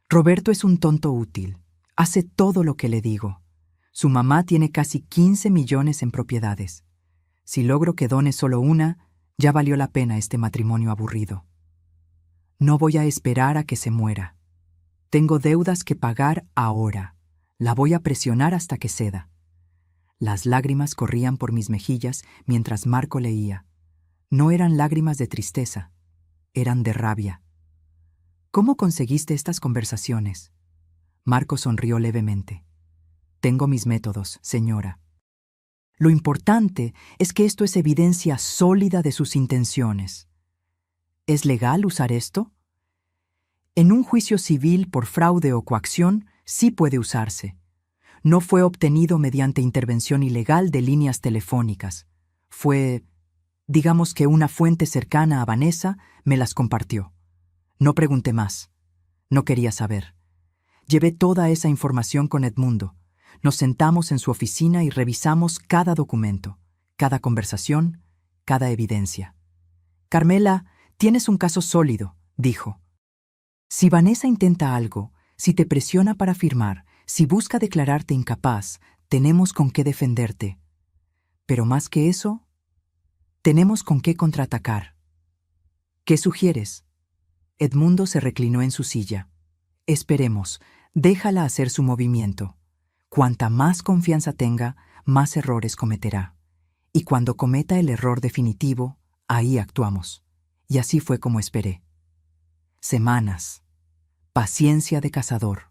Roberto es un tonto útil. Hace todo lo que le digo. Su mamá tiene casi 15 millones en propiedades. Si logro que done solo una, ya valió la pena este matrimonio aburrido. No voy a esperar a que se muera. Tengo deudas que pagar ahora. La voy a presionar hasta que ceda. Las lágrimas corrían por mis mejillas mientras Marco leía. No eran lágrimas de tristeza, eran de rabia. ¿Cómo conseguiste estas conversaciones? Marco sonrió levemente. Tengo mis métodos, señora. Lo importante es que esto es evidencia sólida de sus intenciones. ¿Es legal usar esto? En un juicio civil por fraude o coacción, sí puede usarse. No fue obtenido mediante intervención ilegal de líneas telefónicas. Fue, digamos que una fuente cercana a Vanessa me las compartió. No pregunté más. No quería saber. Llevé toda esa información con Edmundo. Nos sentamos en su oficina y revisamos cada documento, cada conversación, cada evidencia. Carmela, tienes un caso sólido, dijo. Si Vanessa intenta algo, si te presiona para firmar, si busca declararte incapaz, tenemos con qué defenderte. Pero más que eso, tenemos con qué contraatacar. ¿Qué sugieres? Edmundo se reclinó en su silla. Esperemos, déjala hacer su movimiento. Cuanta más confianza tenga, más errores cometerá. Y cuando cometa el error definitivo, ahí actuamos. Y así fue como esperé. Semanas. Paciencia de cazador.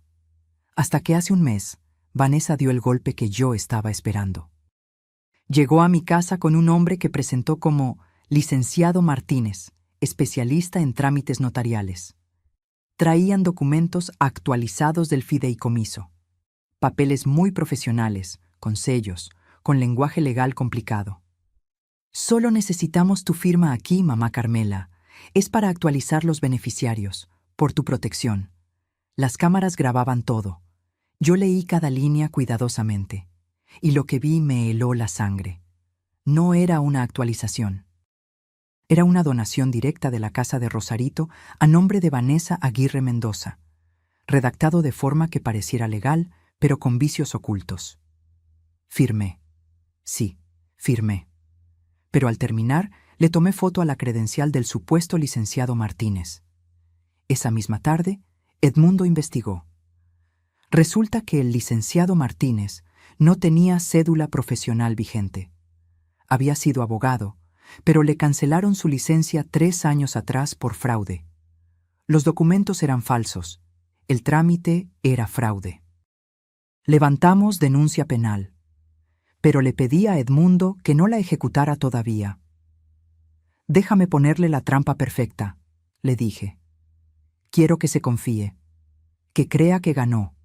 Hasta que hace un mes, Vanessa dio el golpe que yo estaba esperando. Llegó a mi casa con un hombre que presentó como licenciado Martínez, especialista en trámites notariales. Traían documentos actualizados del fideicomiso, papeles muy profesionales, con sellos, con lenguaje legal complicado. Solo necesitamos tu firma aquí, mamá Carmela. Es para actualizar los beneficiarios, por tu protección. Las cámaras grababan todo. Yo leí cada línea cuidadosamente, y lo que vi me heló la sangre. No era una actualización. Era una donación directa de la casa de Rosarito a nombre de Vanessa Aguirre Mendoza, redactado de forma que pareciera legal, pero con vicios ocultos. Firmé. Sí, firmé. Pero al terminar, le tomé foto a la credencial del supuesto licenciado Martínez. Esa misma tarde, Edmundo investigó. Resulta que el licenciado Martínez no tenía cédula profesional vigente. Había sido abogado, pero le cancelaron su licencia 3 años atrás por fraude. Los documentos eran falsos. El trámite era fraude. Levantamos denuncia penal, pero le pedí a Edmundo que no la ejecutara todavía. Déjame ponerle la trampa perfecta, le dije. Quiero que se confíe, que crea que ganó.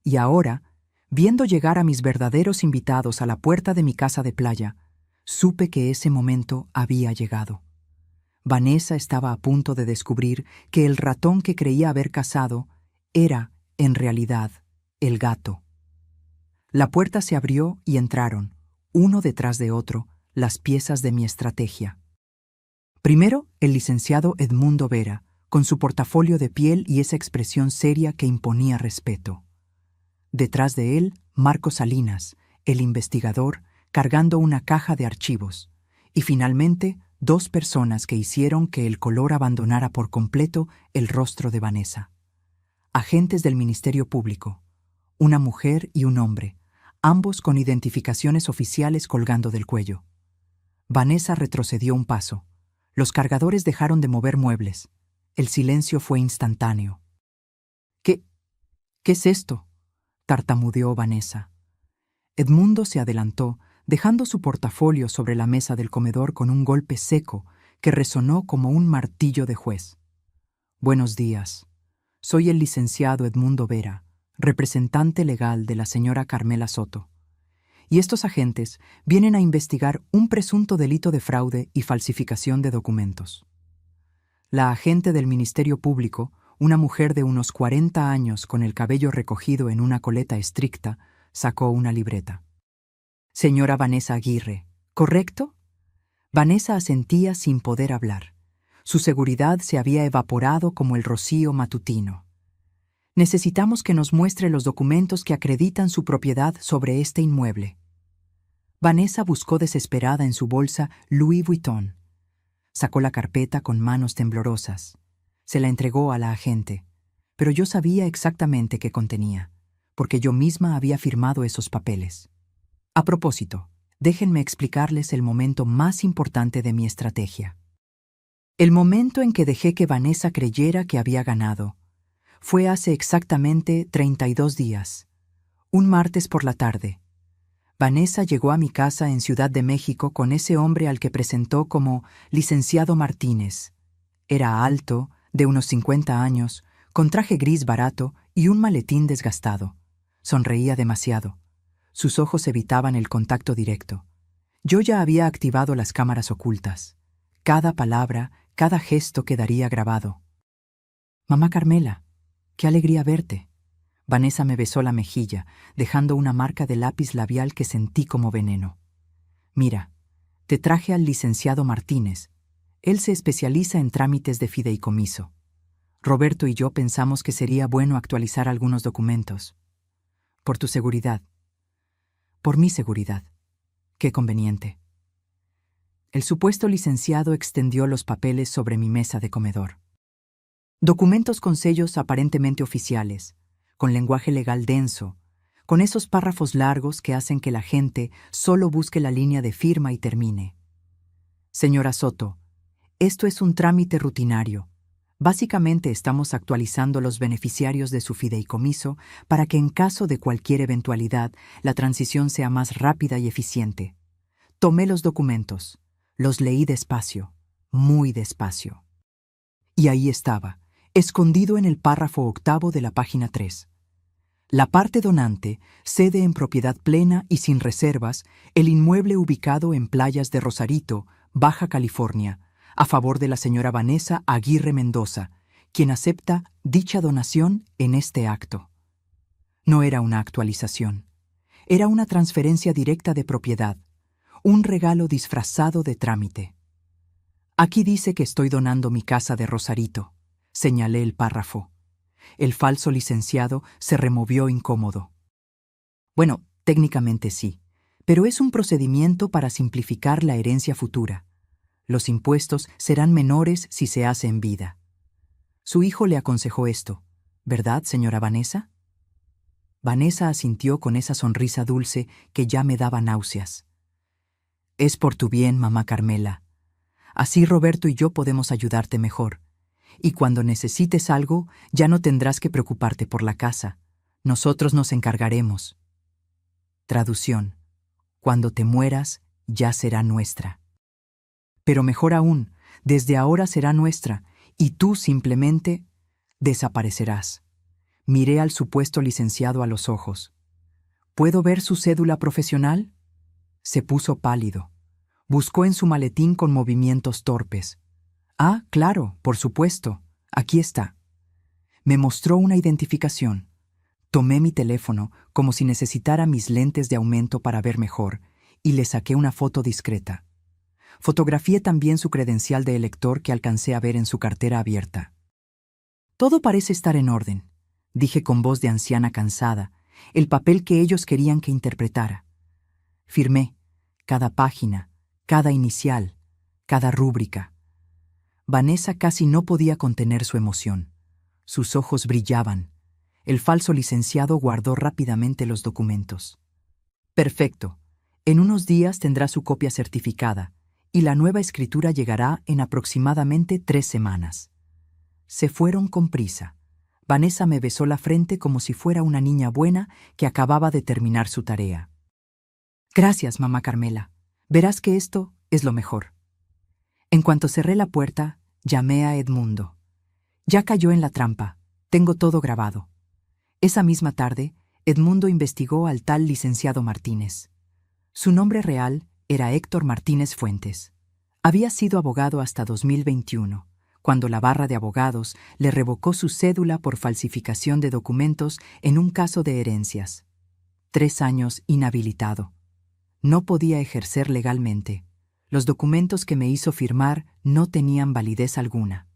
Y ahora, viendo llegar a mis verdaderos invitados a la puerta de mi casa de playa, supe que ese momento había llegado. Vanessa estaba a punto de descubrir que el ratón que creía haber cazado era, en realidad, el gato. La puerta se abrió y entraron, uno detrás de otro, las piezas de mi estrategia. Primero, el licenciado Edmundo Vera, con su portafolio de piel y esa expresión seria que imponía respeto. Detrás de él, Marco Salinas, el investigador, cargando una caja de archivos. Y finalmente, 2 personas que hicieron que el color abandonara por completo el rostro de Vanessa. Agentes del Ministerio Público, una mujer y un hombre, ambos con identificaciones oficiales colgando del cuello. Vanessa retrocedió un paso. Los cargadores dejaron de mover muebles. El silencio fue instantáneo. ¿Qué es esto?, tartamudeó Vanessa. Edmundo se adelantó, dejando su portafolio sobre la mesa del comedor con un golpe seco que resonó como un martillo de juez. Buenos días. Soy el licenciado Edmundo Vera, representante legal de la señora Carmela Soto. Y estos agentes vienen a investigar un presunto delito de fraude y falsificación de documentos. La agente del Ministerio Público, una mujer de unos 40 años con el cabello recogido en una coleta estricta, sacó una libreta. Señora Vanessa Aguirre, ¿correcto? Vanessa asentía sin poder hablar. Su seguridad se había evaporado como el rocío matutino. Necesitamos que nos muestre los documentos que acreditan su propiedad sobre este inmueble. Vanessa buscó desesperada en su bolsa Louis Vuitton. Sacó la carpeta con manos temblorosas. Se la entregó a la agente, pero yo sabía exactamente qué contenía, porque yo misma había firmado esos papeles. A propósito, déjenme explicarles el momento más importante de mi estrategia. El momento en que dejé que Vanessa creyera que había ganado fue hace exactamente 32 días, un martes por la tarde. Vanessa llegó a mi casa en Ciudad de México con ese hombre al que presentó como licenciado Martínez. Era alto, de unos 50 años, con traje gris barato y un maletín desgastado. Sonreía demasiado. Sus ojos evitaban el contacto directo. Yo ya había activado las cámaras ocultas. Cada palabra, cada gesto quedaría grabado. Mamá Carmela, qué alegría verte. Vanessa me besó la mejilla, dejando una marca de lápiz labial que sentí como veneno. Mira, te traje al licenciado Martínez. Él se especializa en trámites de fideicomiso. Roberto y yo pensamos que sería bueno actualizar algunos documentos. Por tu seguridad. Por mi seguridad. Qué conveniente. El supuesto licenciado extendió los papeles sobre mi mesa de comedor. Documentos con sellos aparentemente oficiales, con lenguaje legal denso, con esos párrafos largos que hacen que la gente solo busque la línea de firma y termine. Señora Soto, esto es un trámite rutinario. Básicamente estamos actualizando los beneficiarios de su fideicomiso para que en caso de cualquier eventualidad la transición sea más rápida y eficiente. Tomé los documentos, los leí despacio, muy despacio. Y ahí estaba, escondido en el párrafo 8 de la página 3. La parte donante cede en propiedad plena y sin reservas el inmueble ubicado en Playas de Rosarito, Baja California, a favor de la señora Vanessa Aguirre Mendoza, quien acepta dicha donación en este acto. No era una actualización, era una transferencia directa de propiedad, un regalo disfrazado de trámite. Aquí dice que estoy donando mi casa de Rosarito, señalé el párrafo. El falso licenciado se removió incómodo. Bueno, técnicamente sí, pero es un procedimiento para simplificar la herencia futura. Los impuestos serán menores si se hace en vida. Su hijo le aconsejó esto, ¿verdad, señora Vanessa? Vanessa asintió con esa sonrisa dulce que ya me daba náuseas. Es por tu bien, mamá Carmela. Así Roberto y yo podemos ayudarte mejor. Y cuando necesites algo, ya no tendrás que preocuparte por la casa. Nosotros nos encargaremos. Traducción. Cuando te mueras, ya será nuestra. Pero mejor aún, desde ahora será nuestra, y tú simplemente desaparecerás. Miré al supuesto licenciado a los ojos. ¿Puedo ver su cédula profesional? Se puso pálido. Buscó en su maletín con movimientos torpes. Ah, claro, por supuesto. Aquí está. Me mostró una identificación. Tomé mi teléfono como si necesitara mis lentes de aumento para ver mejor y le saqué una foto discreta. Fotografié también su credencial de elector que alcancé a ver en su cartera abierta. Todo parece estar en orden, dije con voz de anciana cansada, el papel que ellos querían que interpretara. Firmé cada página, cada inicial, cada rúbrica. Vanessa casi no podía contener su emoción. Sus ojos brillaban, El falso licenciado guardó rápidamente los documentos. Perfecto. En unos días tendrá su copia certificada, y la nueva escritura llegará en aproximadamente 3 semanas. Se fueron con prisa. Vanessa me besó la frente como si fuera una niña buena que acababa de terminar su tarea. Gracias, mamá Carmela. Verás que esto es lo mejor. En cuanto cerré la puerta, llamé a Edmundo. Ya cayó en la trampa. Tengo todo grabado. Esa misma tarde, Edmundo investigó al tal licenciado Martínez. Su nombre real era Héctor Martínez Fuentes. Había sido abogado hasta 2021, cuando la barra de abogados le revocó su cédula por falsificación de documentos en un caso de herencias. 3 años inhabilitado. No podía ejercer legalmente. Los documentos que me hizo firmar no tenían validez alguna.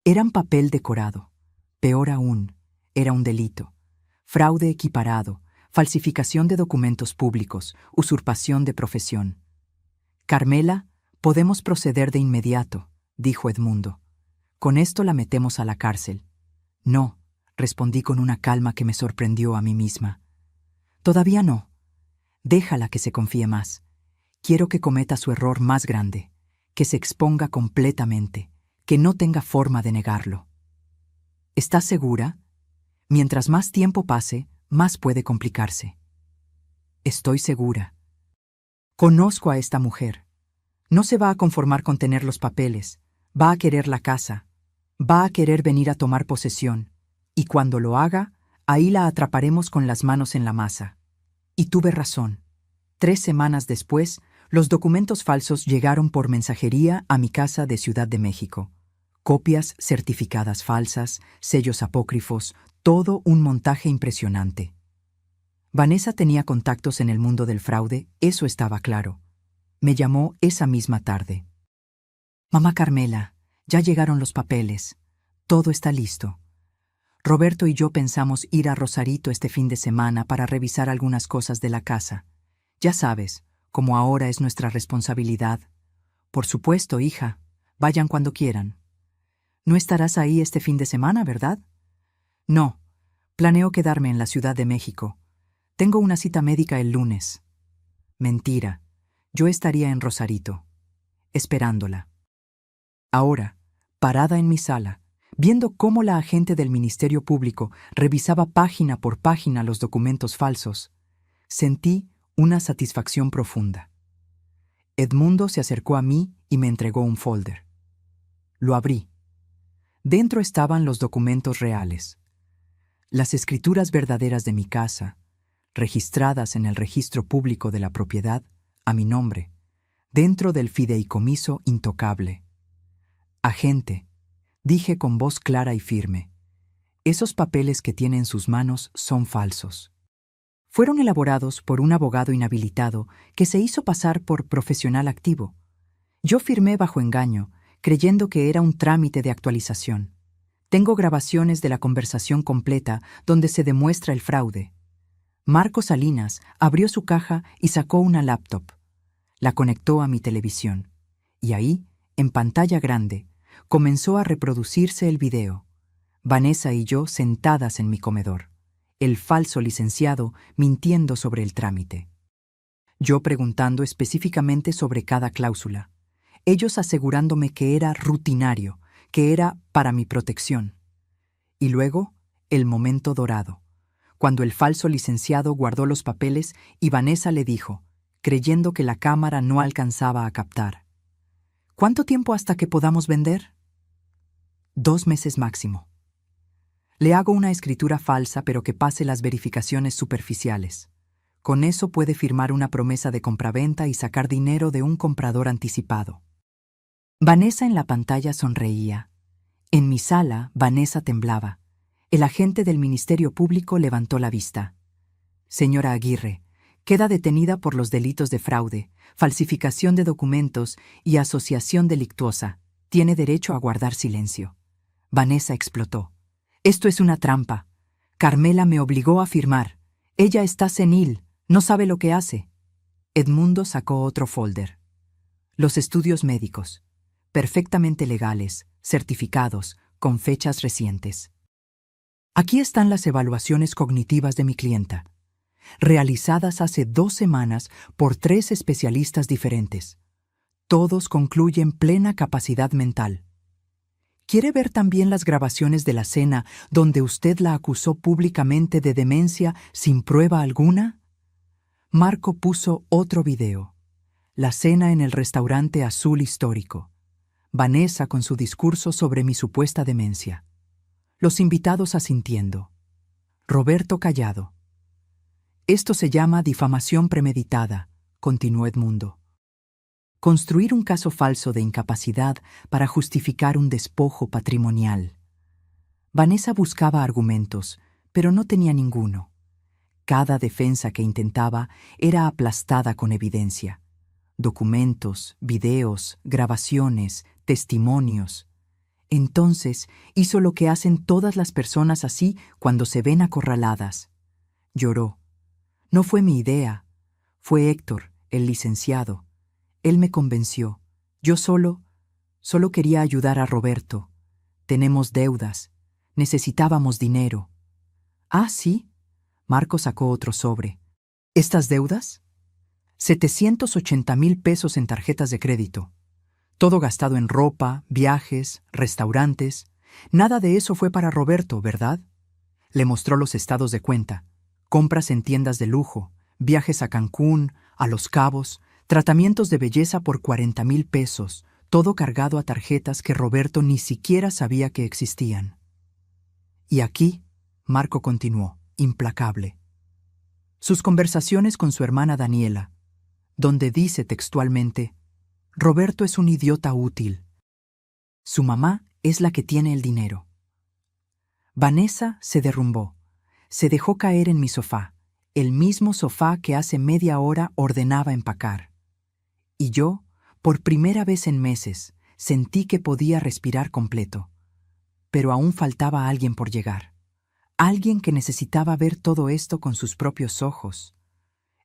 Eran papel decorado. Peor aún, era un delito. Fraude equiparado, falsificación de documentos públicos, usurpación de profesión. Carmela, podemos proceder de inmediato, dijo Edmundo. Con esto la metemos a la cárcel. No, respondí con una calma que me sorprendió a mí misma. Todavía no. Déjala que se confíe más. Quiero que cometa su error más grande, que se exponga completamente, que no tenga forma de negarlo. ¿Estás segura? Mientras más tiempo pase, más puede complicarse. Estoy segura. Conozco a esta mujer. No se va a conformar con tener los papeles, va a querer la casa, va a querer venir a tomar posesión, y cuando lo haga, ahí la atraparemos con las manos en la masa. Y tuve razón. 3 semanas después, los documentos falsos llegaron por mensajería a mi casa de Ciudad de México. Copias certificadas falsas, sellos apócrifos, todo un montaje impresionante. Vanessa tenía contactos en el mundo del fraude, eso estaba claro. Me llamó esa misma tarde. Mamá Carmela, ya llegaron los papeles. Todo está listo. Roberto y yo pensamos ir a Rosarito este fin de semana para revisar algunas cosas de la casa. Ya sabes, como ahora es nuestra responsabilidad. Por supuesto, hija. Vayan cuando quieran. No estarás ahí este fin de semana, ¿verdad? No. Planeo quedarme en la Ciudad de México. Tengo una cita médica el lunes. Mentira. Yo estaría en Rosarito, esperándola. Ahora, parada en mi sala, viendo cómo la agente del Ministerio Público revisaba página por página los documentos falsos, sentí una satisfacción profunda. Edmundo se acercó a mí y me entregó un folder. Lo abrí. Dentro estaban los documentos reales. Las escrituras verdaderas de mi casa, registradas en el registro público de la propiedad, a mi nombre, dentro del fideicomiso intocable. Agente, dije con voz clara y firme, esos papeles que tiene en sus manos son falsos. Fueron elaborados por un abogado inhabilitado que se hizo pasar por profesional activo. Yo firmé bajo engaño, creyendo que era un trámite de actualización. Tengo grabaciones de la conversación completa donde se demuestra el fraude. Marco Salinas abrió su caja y sacó una laptop. La conectó a mi televisión. Y ahí, en pantalla grande, comenzó a reproducirse el video. Vanessa y yo sentadas en mi comedor. El falso licenciado mintiendo sobre el trámite. Yo preguntando específicamente sobre cada cláusula. Ellos asegurándome que era rutinario, que era para mi protección. Y luego, el momento dorado, cuando el falso licenciado guardó los papeles y Vanessa le dijo, creyendo que la cámara no alcanzaba a captar: ¿cuánto tiempo hasta que podamos vender? 2 meses máximo. Le hago una escritura falsa pero que pase las verificaciones superficiales. Con eso puede firmar una promesa de compraventa y sacar dinero de un comprador anticipado. Vanessa en la pantalla sonreía. En mi sala, Vanessa temblaba. El agente del Ministerio Público levantó la vista. Señora Aguirre, queda detenida por los delitos de fraude, falsificación de documentos y asociación delictuosa. Tiene derecho a guardar silencio. Vanessa explotó. Esto es una trampa. Carmela me obligó a firmar. Ella está senil, no sabe lo que hace. Edmundo sacó otro folder. Los estudios médicos, perfectamente legales, certificados, con fechas recientes. Aquí están las evaluaciones cognitivas de mi clienta, realizadas hace 2 semanas por 3 especialistas diferentes. Todos concluyen plena capacidad mental. ¿Quiere ver también las grabaciones de la cena donde usted la acusó públicamente de demencia sin prueba alguna? Marco puso otro video. La cena en el restaurante azul histórico. Vanessa con su discurso sobre mi supuesta demencia. Los invitados asintiendo. Roberto callado. Esto se llama difamación premeditada, continuó Edmundo. Construir un caso falso de incapacidad para justificar un despojo patrimonial. Vanessa buscaba argumentos, pero no tenía ninguno. Cada defensa que intentaba era aplastada con evidencia. Documentos, videos, grabaciones, testimonios. Entonces hizo lo que hacen todas las personas así cuando se ven acorraladas. Lloró. No fue mi idea. Fue Héctor, el licenciado. Él me convenció. Yo solo quería ayudar a Roberto. Tenemos deudas. Necesitábamos dinero. Ah, sí. Marco sacó otro sobre. ¿Estas deudas? 780,000 pesos en tarjetas de crédito. Todo gastado en ropa, viajes, restaurantes. Nada de eso fue para Roberto, ¿verdad? Le mostró los estados de cuenta. Compras en tiendas de lujo, viajes a Cancún, a Los Cabos, tratamientos de belleza por 40,000 pesos, todo cargado a tarjetas que Roberto ni siquiera sabía que existían. Y aquí, Marco continuó, implacable. Sus conversaciones con su hermana Daniela, donde dice textualmente, Roberto es un idiota útil. Su mamá es la que tiene el dinero. Vanessa se derrumbó, se dejó caer en mi sofá, el mismo sofá que hace media hora ordenaba empacar. Y yo, por primera vez en meses, sentí que podía respirar completo. Pero aún faltaba alguien por llegar. Alguien que necesitaba ver todo esto con sus propios ojos.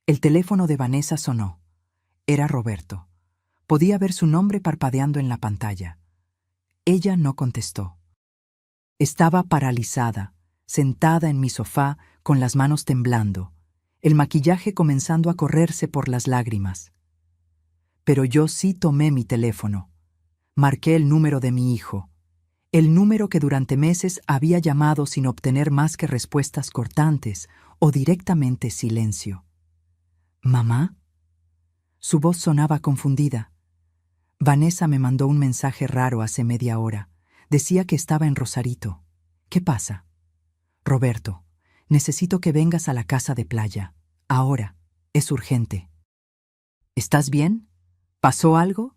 El teléfono de Vanessa sonó. Era Roberto. Podía ver su nombre parpadeando en la pantalla. Ella no contestó. Estaba paralizada, sentada en mi sofá con las manos temblando, el maquillaje comenzando a correrse por las lágrimas. Pero yo sí tomé mi teléfono. Marqué el número de mi hijo, el número que durante meses había llamado sin obtener más que respuestas cortantes o directamente silencio. ¿Mamá? Su voz sonaba confundida. Vanessa me mandó un mensaje raro hace media hora. Decía que estaba en Rosarito. ¿Qué pasa? Roberto, necesito que vengas a la casa de playa. Ahora. Es urgente. ¿Estás bien? ¿Pasó algo?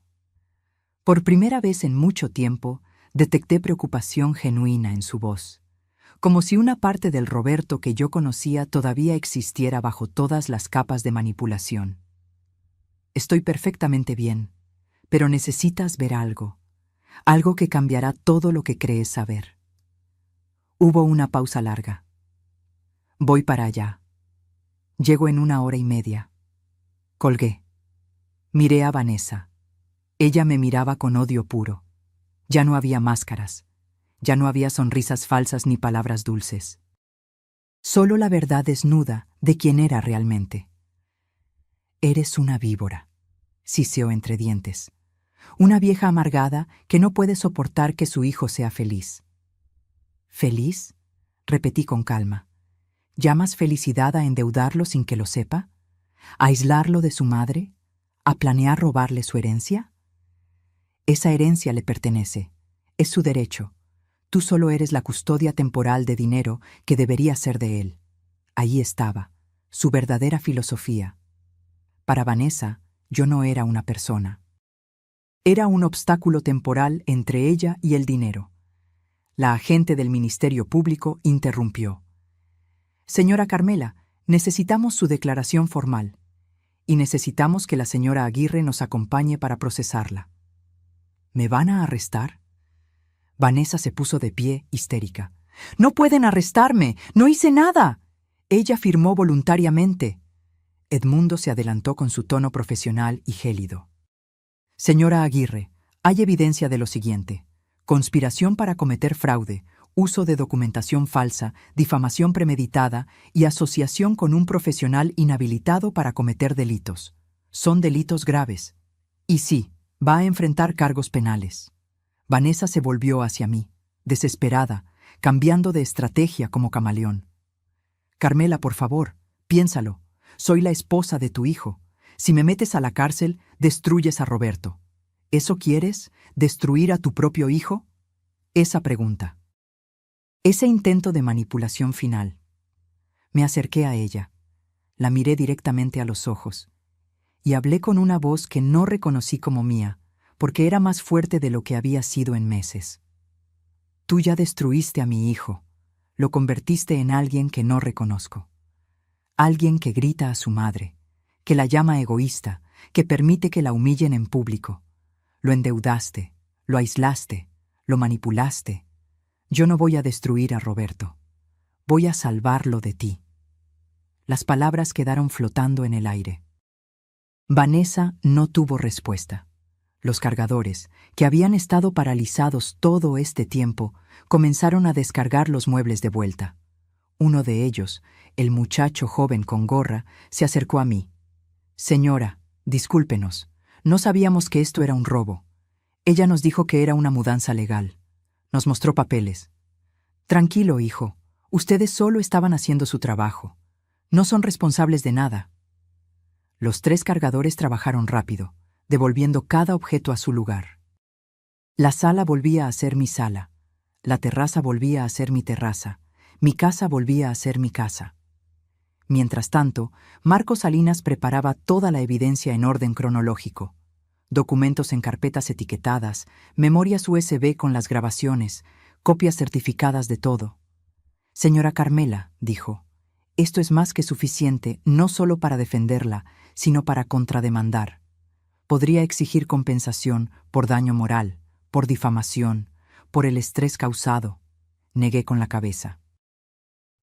Por primera vez en mucho tiempo, detecté preocupación genuina en su voz, como si una parte del Roberto que yo conocía todavía existiera bajo todas las capas de manipulación. Estoy perfectamente bien, pero necesitas ver algo que cambiará todo lo que crees saber. Hubo una pausa larga. Voy para allá. Llego en 1 hora y media. Colgué. Miré a Vanessa. Ella me miraba con odio puro. Ya no había máscaras. Ya no había sonrisas falsas ni palabras dulces. Solo la verdad desnuda de quién era realmente. Eres una víbora, siseó entre dientes. Una vieja amargada que no puede soportar que su hijo sea feliz. ¿Feliz? Repetí con calma. ¿Llamas felicidad a endeudarlo sin que lo sepa? ¿A aislarlo de su madre? ¿A planear robarle su herencia? Esa herencia le pertenece. Es su derecho. Tú solo eres la custodia temporal de dinero que debería ser de él. Ahí estaba, su verdadera filosofía. Para Vanessa, yo no era una persona. Era un obstáculo temporal entre ella y el dinero. La agente del Ministerio Público interrumpió. Señora Carmela, necesitamos su declaración formal. Y necesitamos que la señora Aguirre nos acompañe para procesarla. ¿Me van a arrestar? Vanessa se puso de pie, histérica. ¡No pueden arrestarme! ¡No hice nada! Ella firmó voluntariamente. Edmundo se adelantó con su tono profesional y gélido. Señora Aguirre, hay evidencia de lo siguiente. Conspiración para cometer fraude, uso de documentación falsa, difamación premeditada y asociación con un profesional inhabilitado para cometer delitos. Son delitos graves. Y sí, va a enfrentar cargos penales. Vanessa se volvió hacia mí, desesperada, cambiando de estrategia como camaleón. Carmela, por favor, piénsalo. Soy la esposa de tu hijo. Si me metes a la cárcel, destruyes a Roberto. ¿Eso quieres? ¿Destruir a tu propio hijo? Esa pregunta. Ese intento de manipulación final. Me acerqué a ella, la miré directamente a los ojos, y hablé con una voz que no reconocí como mía, porque era más fuerte de lo que había sido en meses. Tú ya destruiste a mi hijo, lo convertiste en alguien que no reconozco. Alguien que grita a su madre, que la llama egoísta, que permite que la humillen en público. Lo endeudaste, lo aislaste, lo manipulaste. Yo no voy a destruir a Roberto. Voy a salvarlo de ti. Las palabras quedaron flotando en el aire. Vanessa no tuvo respuesta. Los cargadores, que habían estado paralizados todo este tiempo, comenzaron a descargar los muebles de vuelta. Uno de ellos, el muchacho joven con gorra, se acercó a mí. Señora, discúlpenos, no sabíamos que esto era un robo. Ella nos dijo que era una mudanza legal. Nos mostró papeles. Tranquilo, hijo, ustedes solo estaban haciendo su trabajo. No son responsables de nada. Los 3 cargadores trabajaron rápido, devolviendo cada objeto a su lugar. La sala volvía a ser mi sala, la terraza volvía a ser mi terraza, mi casa volvía a ser mi casa. Mientras tanto, Marco Salinas preparaba toda la evidencia en orden cronológico. Documentos en carpetas etiquetadas, memorias USB con las grabaciones, copias certificadas de todo. Señora Carmela, dijo, esto es más que suficiente no solo para defenderla, sino para contrademandar. Podría exigir compensación por daño moral, por difamación, por el estrés causado. Negué con la cabeza.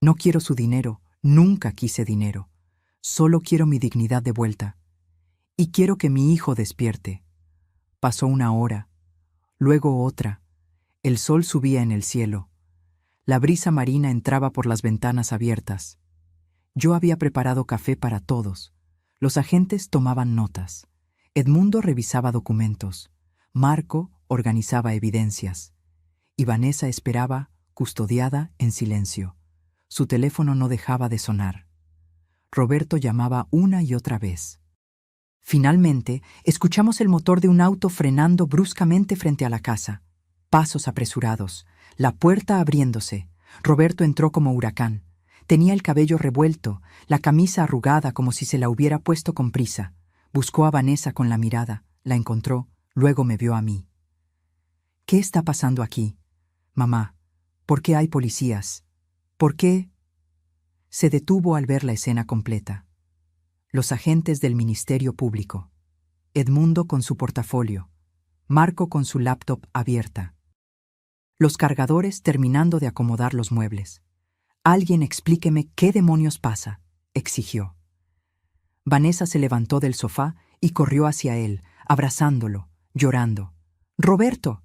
No quiero su dinero, nunca quise dinero. Solo quiero mi dignidad de vuelta. Y quiero que mi hijo despierte. Pasó una hora, luego otra. El sol subía en el cielo. La brisa marina entraba por las ventanas abiertas. Yo había preparado café para todos. Los agentes tomaban notas. Edmundo revisaba documentos. Marco organizaba evidencias. Y Vanessa esperaba, custodiada, en silencio. Su teléfono no dejaba de sonar. Roberto llamaba una y otra vez. Finalmente, escuchamos el motor de un auto frenando bruscamente frente a la casa. Pasos apresurados, la puerta abriéndose. Roberto entró como huracán. Tenía el cabello revuelto, la camisa arrugada como si se la hubiera puesto con prisa. Buscó a Vanessa con la mirada, la encontró, luego me vio a mí. ¿Qué está pasando aquí? Mamá, ¿por qué hay policías? ¿Por qué? Se detuvo al ver la escena completa. Los agentes del Ministerio Público. Edmundo con su portafolio. Marco con su laptop abierta. Los cargadores terminando de acomodar los muebles. Alguien explíqueme qué demonios pasa, exigió. Vanessa se levantó del sofá y corrió hacia él, abrazándolo, llorando. Roberto,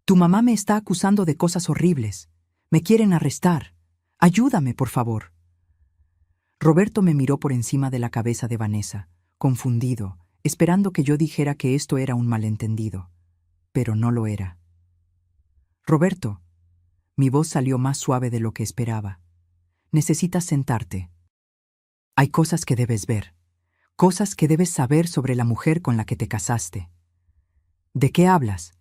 tu mamá me está acusando de cosas horribles. Me quieren arrestar. Ayúdame, por favor. Roberto me miró por encima de la cabeza de Vanessa, confundido, esperando que yo dijera que esto era un malentendido. Pero no lo era. Roberto, mi voz salió más suave de lo que esperaba. Necesitas sentarte. Hay cosas que debes ver, cosas que debes saber sobre la mujer con la que te casaste. ¿De qué hablas?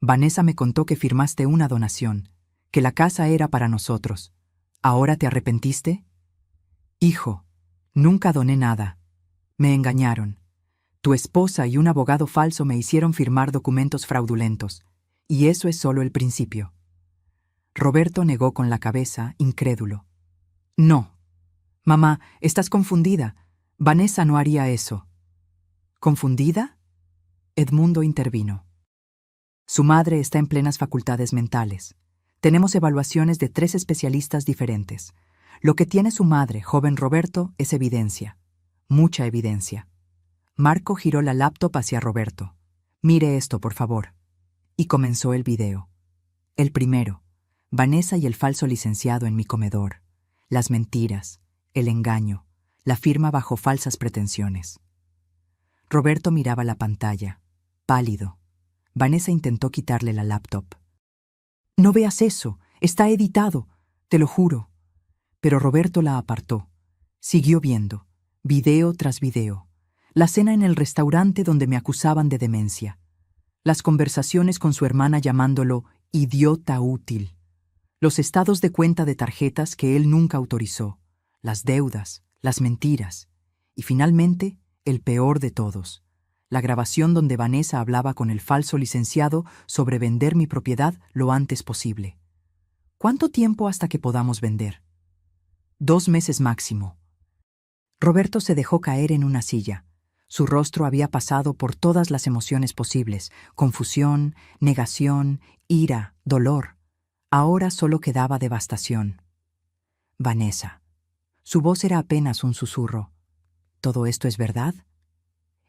Vanessa me contó que firmaste una donación, que la casa era para nosotros. ¿Ahora te arrepentiste? Hijo, nunca doné nada. Me engañaron. Tu esposa y un abogado falso me hicieron firmar documentos fraudulentos, y eso es solo el principio. Roberto negó con la cabeza, incrédulo. No. Mamá, estás confundida. Vanessa no haría eso. ¿Confundida? Edmundo intervino. Su madre está en plenas facultades mentales. Tenemos evaluaciones de 3 especialistas diferentes. Lo que tiene su madre, joven Roberto, es evidencia. Mucha evidencia. Marco giró la laptop hacia Roberto. Mire esto, por favor. Y comenzó el video. El primero. Vanessa y el falso licenciado en mi comedor, las mentiras, el engaño, la firma bajo falsas pretensiones. Roberto miraba la pantalla, pálido. Vanessa intentó quitarle la laptop. «No veas eso, está editado, te lo juro». Pero Roberto la apartó. Siguió viendo, video tras video. La cena en el restaurante donde me acusaban de demencia. Las conversaciones con su hermana llamándolo idiota útil. Los estados de cuenta de tarjetas que él nunca autorizó. Las deudas, las mentiras. Y finalmente, el peor de todos. La grabación donde Vanessa hablaba con el falso licenciado sobre vender mi propiedad lo antes posible. ¿Cuánto tiempo hasta que podamos vender? 2 meses máximo. Roberto se dejó caer en una silla. Su rostro había pasado por todas las emociones posibles: confusión, negación, ira, dolor. Ahora solo quedaba devastación. Vanessa. Su voz era apenas un susurro. ¿Todo esto es verdad?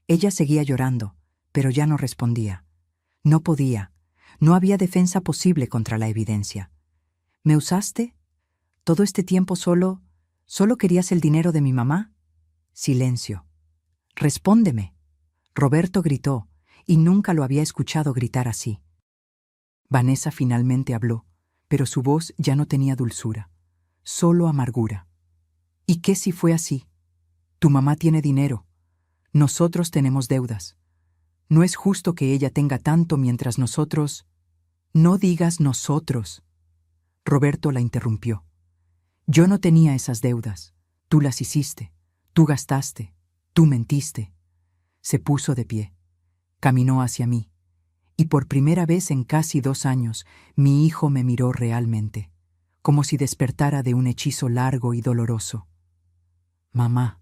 Ella seguía llorando, pero ya no respondía. No podía. No había defensa posible contra la evidencia. ¿Me usaste? ¿Todo este tiempo solo querías el dinero de mi mamá? Silencio. Respóndeme. Roberto gritó, y nunca lo había escuchado gritar así. Vanessa finalmente habló, pero su voz ya no tenía dulzura, solo amargura. ¿Y qué si fue así? Tu mamá tiene dinero. Nosotros tenemos deudas. No es justo que ella tenga tanto mientras nosotros... No digas nosotros. Roberto la interrumpió. Yo no tenía esas deudas. Tú las hiciste. Tú gastaste. Tú mentiste. Se puso de pie. Caminó hacia mí. Y por primera vez en casi 2 años, mi hijo me miró realmente, como si despertara de un hechizo largo y doloroso. Mamá.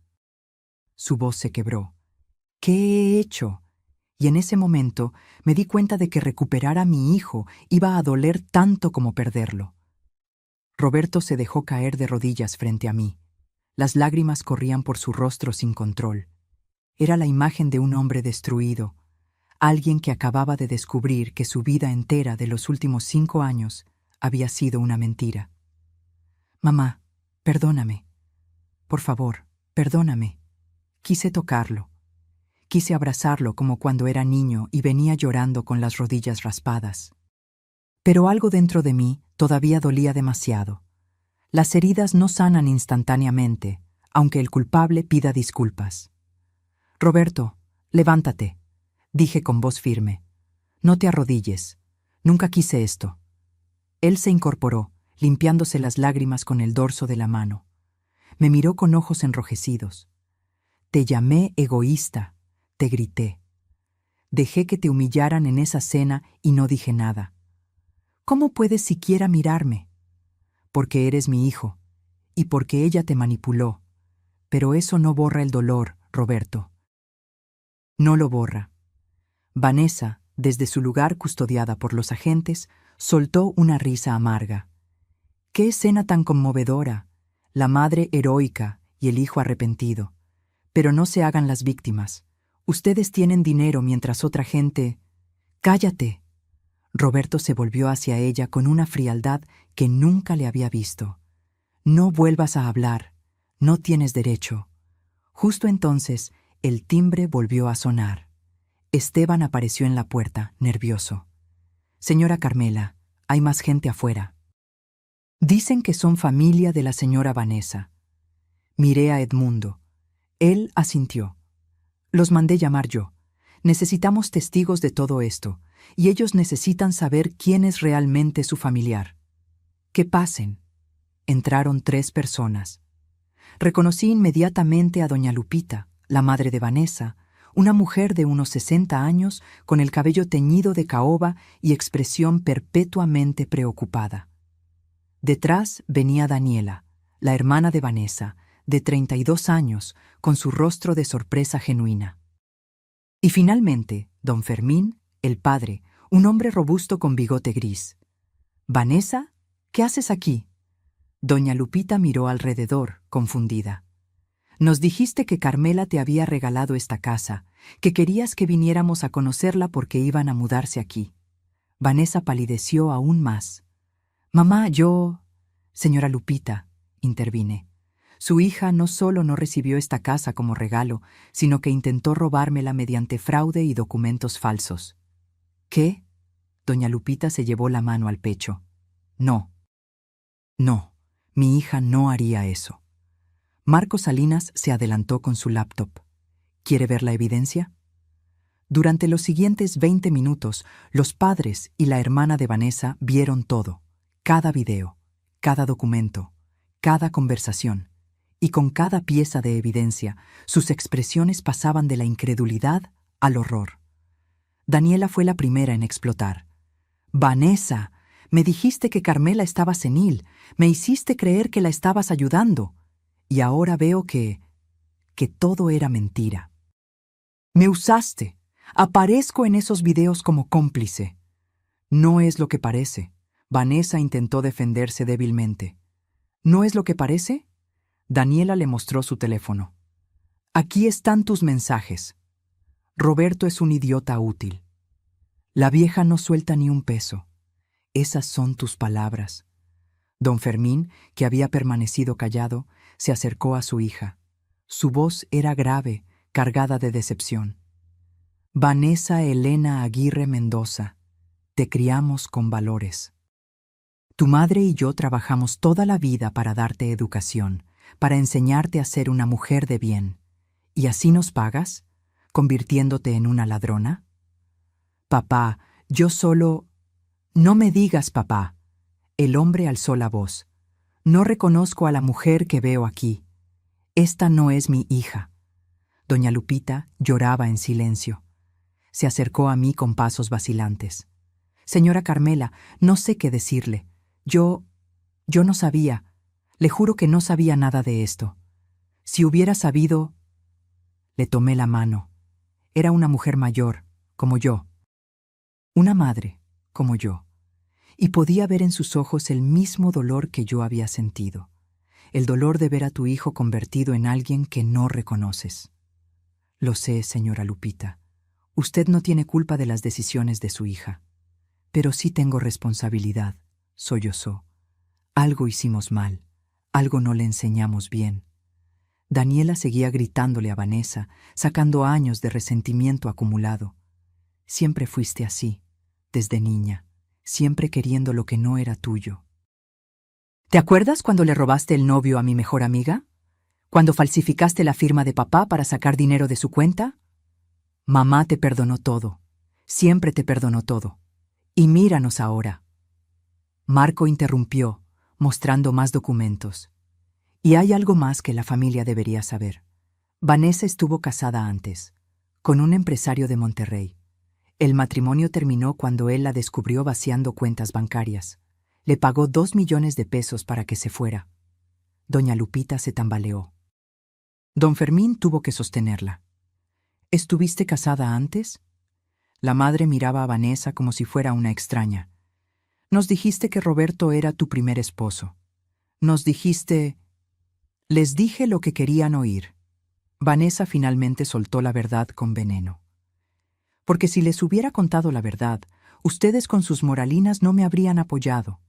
Su voz se quebró. ¿Qué he hecho? Y en ese momento me di cuenta de que recuperar a mi hijo iba a doler tanto como perderlo. Roberto se dejó caer de rodillas frente a mí. Las lágrimas corrían por su rostro sin control. Era la imagen de un hombre destruido, alguien que acababa de descubrir que su vida entera de los últimos 5 años había sido una mentira. Mamá, perdóname. Por favor, perdóname. Quise tocarlo. Quise abrazarlo como cuando era niño y venía llorando con las rodillas raspadas. Pero algo dentro de mí todavía dolía demasiado. Las heridas no sanan instantáneamente, aunque el culpable pida disculpas. Roberto, levántate, dije con voz firme. No te arrodilles. Nunca quise esto. Él se incorporó, limpiándose las lágrimas con el dorso de la mano. Me miró con ojos enrojecidos. Te llamé egoísta. Te grité. Dejé que te humillaran en esa cena y no dije nada. ¿Cómo puedes siquiera mirarme? Porque eres mi hijo, y porque ella te manipuló. Pero eso no borra el dolor, Roberto. No lo borra. Vanessa, desde su lugar custodiada por los agentes, soltó una risa amarga. ¡Qué escena tan conmovedora! La madre heroica y el hijo arrepentido. Pero no se hagan las víctimas. Ustedes tienen dinero mientras otra gente... ¡Cállate! Roberto se volvió hacia ella con una frialdad que nunca le había visto. No vuelvas a hablar. No tienes derecho. Justo entonces, el timbre volvió a sonar. Esteban apareció en la puerta, nervioso. Señora Carmela, hay más gente afuera. Dicen que son familia de la señora Vanessa. Miré a Edmundo. Él asintió. Los mandé llamar yo. Necesitamos testigos de todo esto, y ellos necesitan saber quién es realmente su familiar. Que pasen. Entraron 3 personas. Reconocí inmediatamente a doña Lupita, la madre de Vanessa, una mujer de unos 60 años con el cabello teñido de caoba y expresión perpetuamente preocupada. Detrás venía Daniela, la hermana de Vanessa, de 32 años, con su rostro de sorpresa genuina. Y finalmente, don Fermín, el padre, un hombre robusto con bigote gris. «Vanessa, ¿qué haces aquí?» Doña Lupita miró alrededor, confundida. «Nos dijiste que Carmela te había regalado esta casa, que querías que viniéramos a conocerla porque iban a mudarse aquí». Vanessa palideció aún más. Mamá, Señora Lupita, intervine. Su hija no solo no recibió esta casa como regalo, sino que intentó robármela mediante fraude y documentos falsos. ¿Qué? Doña Lupita se llevó la mano al pecho. No. No, mi hija no haría eso. Marco Salinas se adelantó con su laptop. ¿Quiere ver la evidencia? Durante los siguientes 20 minutos, los padres y la hermana de Vanessa vieron todo, cada video, cada documento, cada conversación, y con cada pieza de evidencia, sus expresiones pasaban de la incredulidad al horror. Daniela fue la primera en explotar. «Vanessa, me dijiste que Carmela estaba senil, me hiciste creer que la estabas ayudando, y ahora veo que todo era mentira. Me usaste. Aparezco en esos videos como cómplice». «No es lo que parece». Vanessa intentó defenderse débilmente. «¿No es lo que parece?» Daniela le mostró su teléfono. «Aquí están tus mensajes. Roberto es un idiota útil. La vieja no suelta ni un peso. Esas son tus palabras». Don Fermín, que había permanecido callado, se acercó a su hija. Su voz era grave, cargada de decepción. «Vanessa Elena Aguirre Mendoza, te criamos con valores. Tu madre y yo trabajamos toda la vida para darte educación, para enseñarte a ser una mujer de bien. ¿Y así nos pagas? ¿Convirtiéndote en una ladrona?» «Papá, yo solo...» «No me digas papá». El hombre alzó la voz. «No reconozco a la mujer que veo aquí. Esta no es mi hija». Doña Lupita lloraba en silencio. Se acercó a mí con pasos vacilantes. «Señora Carmela, no sé qué decirle. Yo no sabía. Le juro que no sabía nada de esto. Si hubiera sabido...» Le tomé la mano. Era una mujer mayor, como yo. Una madre, como yo. Y podía ver en sus ojos el mismo dolor que yo había sentido. El dolor de ver a tu hijo convertido en alguien que no reconoces. «Lo sé, señora Lupita. Usted no tiene culpa de las decisiones de su hija. Pero sí tengo responsabilidad», sollozó. «Algo hicimos mal. Algo no le enseñamos bien». Daniela seguía gritándole a Vanessa, sacando años de resentimiento acumulado. «Siempre fuiste así, desde niña, siempre queriendo lo que no era tuyo». «¿Te acuerdas cuando le robaste el novio a mi mejor amiga? ¿Cuando falsificaste la firma de papá para sacar dinero de su cuenta? Mamá te perdonó todo. Siempre te perdonó todo. Y míranos ahora». Marco interrumpió, mostrando más documentos. «Y hay algo más que la familia debería saber. Vanessa estuvo casada antes, con un empresario de Monterrey. El matrimonio terminó cuando él la descubrió vaciando cuentas bancarias. Le pagó 2 millones de pesos para que se fuera». Doña Lupita se tambaleó. Don Fermín tuvo que sostenerla. «¿Estuviste casada antes?» La madre miraba a Vanessa como si fuera una extraña. «Nos dijiste que Roberto era tu primer esposo. Nos dijiste...» «Les dije lo que querían oír». Vanessa finalmente soltó la verdad con veneno. «Porque si les hubiera contado la verdad, ustedes con sus moralinas no me habrían apoyado.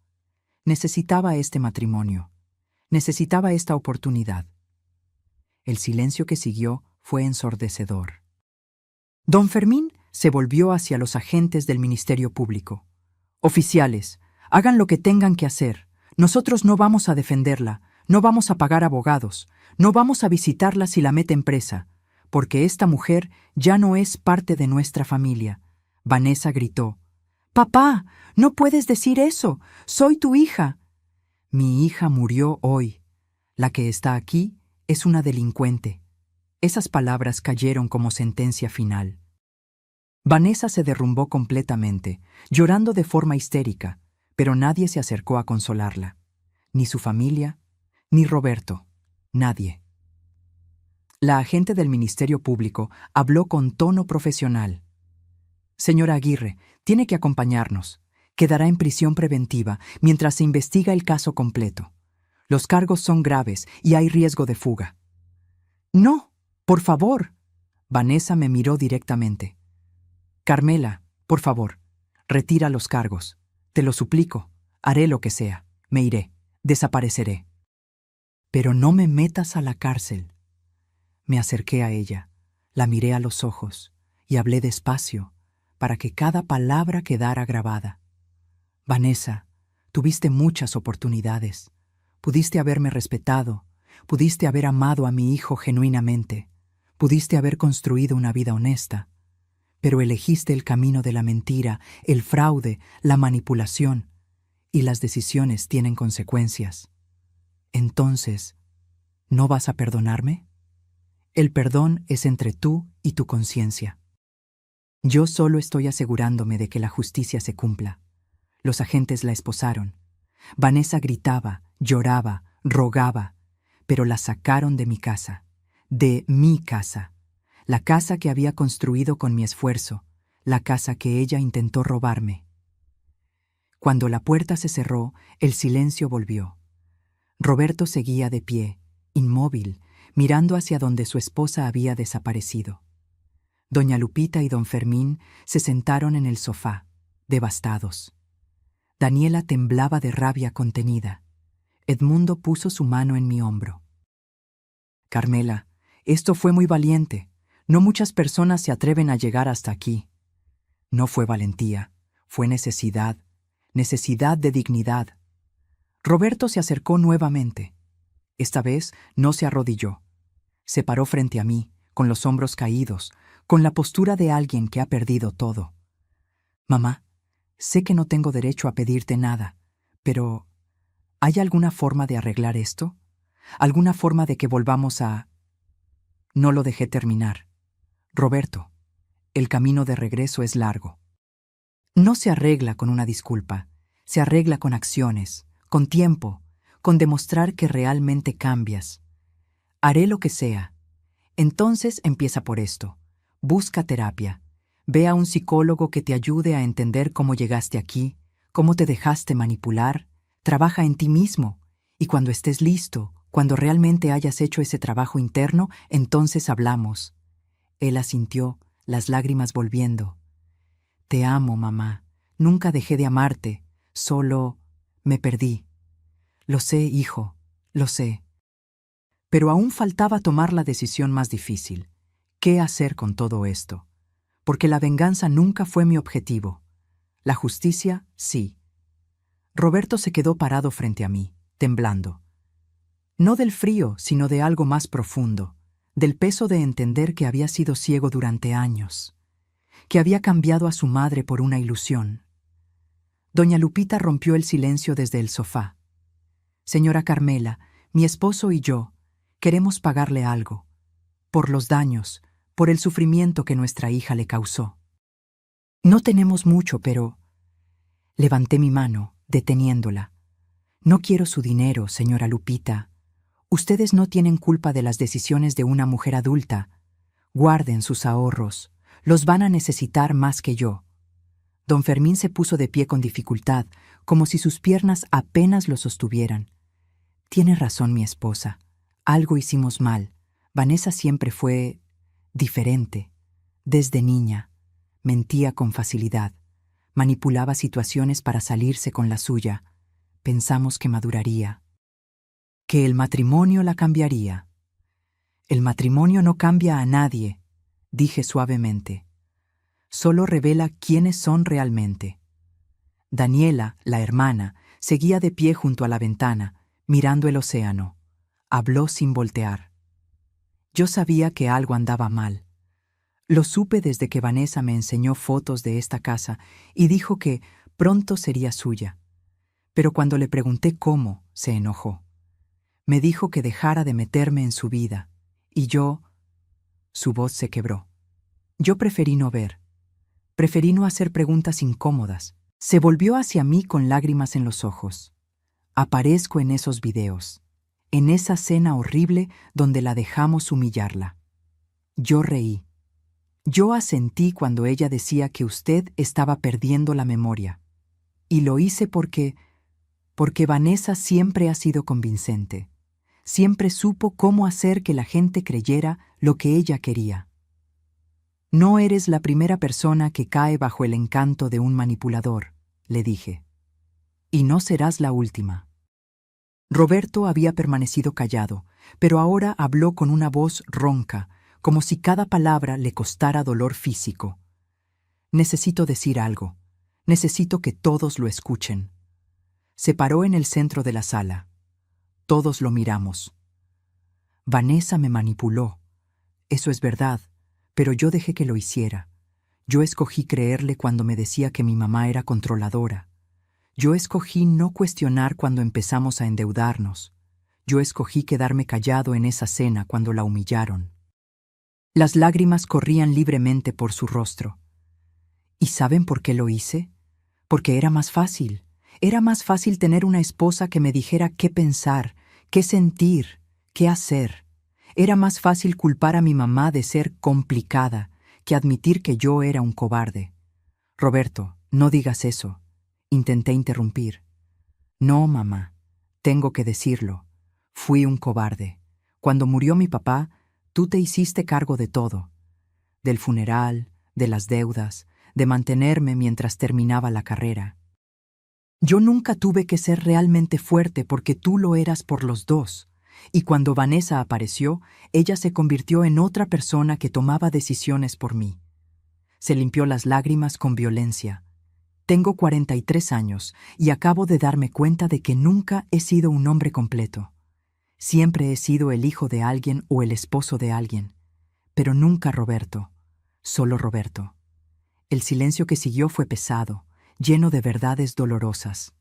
Necesitaba este matrimonio. Necesitaba esta oportunidad». El silencio que siguió fue ensordecedor. Don Fermín se volvió hacia los agentes del Ministerio Público. «Oficiales, hagan lo que tengan que hacer. Nosotros no vamos a defenderla, no vamos a pagar abogados, no vamos a visitarla si la meten presa, porque esta mujer ya no es parte de nuestra familia». Vanessa gritó. «Papá, no puedes decir eso. Soy tu hija». «Mi hija murió hoy. La que está aquí es una delincuente». Esas palabras cayeron como sentencia final. Vanessa se derrumbó completamente, llorando de forma histérica, pero nadie se acercó a consolarla. Ni su familia, ni Roberto, nadie. La agente del Ministerio Público habló con tono profesional. «Señora Aguirre, tiene que acompañarnos. Quedará en prisión preventiva mientras se investiga el caso completo. Los cargos son graves y hay riesgo de fuga». «No, por favor». Vanessa me miró directamente. «Carmela, por favor, retira los cargos. Te lo suplico. Haré lo que sea, me iré, desapareceré. Pero no me metas a la cárcel. Me acerqué a ella, la miré a los ojos y hablé despacio para que cada palabra quedara grabada. Vanessa, tuviste muchas oportunidades. Pudiste haberme respetado, pudiste haber amado a mi hijo genuinamente, pudiste haber construido una vida honesta, pero elegiste el camino de la mentira, el fraude, la manipulación, y las decisiones tienen consecuencias. Entonces, ¿no vas a perdonarme? El perdón es entre tú y tu conciencia. Yo solo estoy asegurándome de que la justicia se cumpla. Los agentes la esposaron. Vanessa gritaba, lloraba, rogaba, pero la sacaron de mi casa, la casa que había construido con mi esfuerzo, la casa que ella intentó robarme. Cuando la puerta se cerró, el silencio volvió. Roberto seguía de pie, inmóvil, mirando hacia donde su esposa había desaparecido. Doña Lupita y don Fermín se sentaron en el sofá, devastados. Daniela temblaba de rabia contenida. Edmundo puso su mano en mi hombro. Carmela, esto fue muy valiente. No muchas personas se atreven a llegar hasta aquí. No fue valentía, fue necesidad de dignidad. Roberto se acercó nuevamente. Esta vez no se arrodilló. Se paró frente a mí, con los hombros caídos, con la postura de alguien que ha perdido todo. Mamá, sé que no tengo derecho a pedirte nada, pero ¿hay alguna forma de arreglar esto? ¿Alguna forma de que volvamos a...? No lo dejé terminar. Roberto, el camino de regreso es largo. No se arregla con una disculpa, se arregla con acciones, con tiempo, con demostrar que realmente cambias. Haré lo que sea. Entonces empieza por esto. Busca terapia. Ve a un psicólogo que te ayude a entender cómo llegaste aquí, cómo te dejaste manipular. Trabaja en ti mismo. Y cuando estés listo, cuando realmente hayas hecho ese trabajo interno, entonces hablamos. Él asintió, las lágrimas volviendo. Te amo, mamá. Nunca dejé de amarte. Solo me perdí. Lo sé, hijo, lo sé. Pero aún faltaba tomar la decisión más difícil. ¿Qué hacer con todo esto? Porque la venganza nunca fue mi objetivo. La justicia, sí. Roberto se quedó parado frente a mí, temblando. No del frío, sino de algo más profundo, del peso de entender que había sido ciego durante años, que había cambiado a su madre por una ilusión. Doña Lupita rompió el silencio desde el sofá. Señora Carmela, mi esposo y yo queremos pagarle algo, por los daños, por el sufrimiento que nuestra hija le causó. No tenemos mucho, pero... Levanté mi mano, deteniéndola. No quiero su dinero, señora Lupita. Ustedes no tienen culpa de las decisiones de una mujer adulta. Guarden sus ahorros. Los van a necesitar más que yo. Don Fermín se puso de pie con dificultad, como si sus piernas apenas lo sostuvieran. Tiene razón mi esposa. Algo hicimos mal. Vanessa siempre fue diferente. Desde niña, mentía con facilidad. Manipulaba situaciones para salirse con la suya. Pensamos que maduraría. Que el matrimonio la cambiaría. El matrimonio no cambia a nadie, dije suavemente. Solo revela quiénes son realmente. Daniela, la hermana, seguía de pie junto a la ventana, mirando el océano. Habló sin voltear. Yo sabía que algo andaba mal. Lo supe desde que Vanessa me enseñó fotos de esta casa y dijo que pronto sería suya. Pero cuando le pregunté cómo, se enojó. Me dijo que dejara de meterme en su vida, y yo... Su voz se quebró. Yo preferí no ver. Preferí no hacer preguntas incómodas. Se volvió hacia mí con lágrimas en los ojos. Aparezco en esos videos, en esa cena horrible donde la dejamos humillarla. Yo reí. Yo asentí cuando ella decía que usted estaba perdiendo la memoria. Y lo hice porque Vanessa siempre ha sido convincente. Siempre supo cómo hacer que la gente creyera lo que ella quería. No eres la primera persona que cae bajo el encanto de un manipulador, le dije. Y no serás la última. Roberto había permanecido callado, pero ahora habló con una voz ronca, como si cada palabra le costara dolor físico. Necesito decir algo. Necesito que todos lo escuchen. Se paró en el centro de la sala. Todos lo miramos. Vanessa me manipuló. Eso es verdad, pero yo dejé que lo hiciera. Yo escogí creerle cuando me decía que mi mamá era controladora. Yo escogí no cuestionar cuando empezamos a endeudarnos. Yo escogí quedarme callado en esa cena cuando la humillaron. Las lágrimas corrían libremente por su rostro. ¿Y saben por qué lo hice? Porque era más fácil. Era más fácil tener una esposa que me dijera qué pensar, qué sentir, qué hacer. Era más fácil culpar a mi mamá de ser complicada que admitir que yo era un cobarde. Roberto, no digas eso. Intenté interrumpir. No, mamá, tengo que decirlo. Fui un cobarde. Cuando murió mi papá, tú te hiciste cargo de todo. Del funeral, de las deudas, de mantenerme mientras terminaba la carrera. Yo nunca tuve que ser realmente fuerte porque tú lo eras por los dos. Y cuando Vanessa apareció, ella se convirtió en otra persona que tomaba decisiones por mí. Se limpió las lágrimas con violencia. Tengo 43 años y acabo de darme cuenta de que nunca he sido un hombre completo. Siempre he sido el hijo de alguien o el esposo de alguien, pero nunca Roberto, solo Roberto. El silencio que siguió fue pesado, lleno de verdades dolorosas.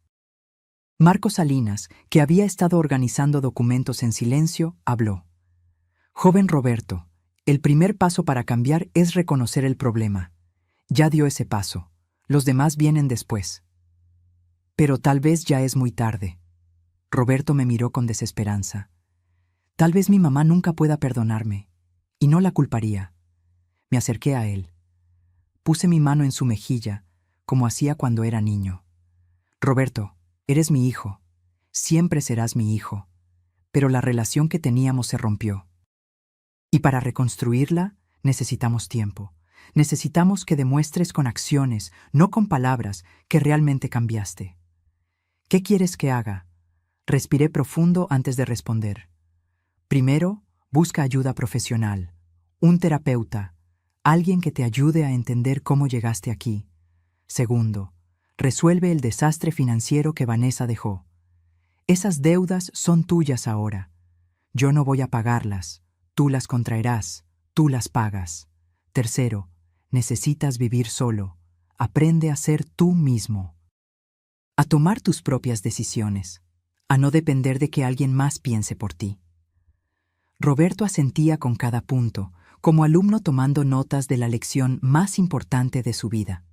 Marco Salinas, que había estado organizando documentos en silencio, habló. Joven Roberto, el primer paso para cambiar es reconocer el problema. Ya dio ese paso. Los demás vienen después. Pero tal vez ya es muy tarde. Roberto me miró con desesperanza. Tal vez mi mamá nunca pueda perdonarme, y no la culparía. Me acerqué a él. Puse mi mano en su mejilla, como hacía cuando era niño. Roberto, eres mi hijo. Siempre serás mi hijo. Pero la relación que teníamos se rompió. Y para reconstruirla, necesitamos tiempo. Necesitamos que demuestres con acciones, no con palabras, que realmente cambiaste. ¿Qué quieres que haga? Respiré profundo antes de responder. Primero, busca ayuda profesional. Un terapeuta. Alguien que te ayude a entender cómo llegaste aquí. Segundo, resuelve el desastre financiero que Vanessa dejó. Esas deudas son tuyas ahora. Yo no voy a pagarlas. Tú las contraerás. Tú las pagas. Tercero, necesitas vivir solo. Aprende a ser tú mismo. A tomar tus propias decisiones. A no depender de que alguien más piense por ti. Roberto asentía con cada punto, como alumno tomando notas de la lección más importante de su vida.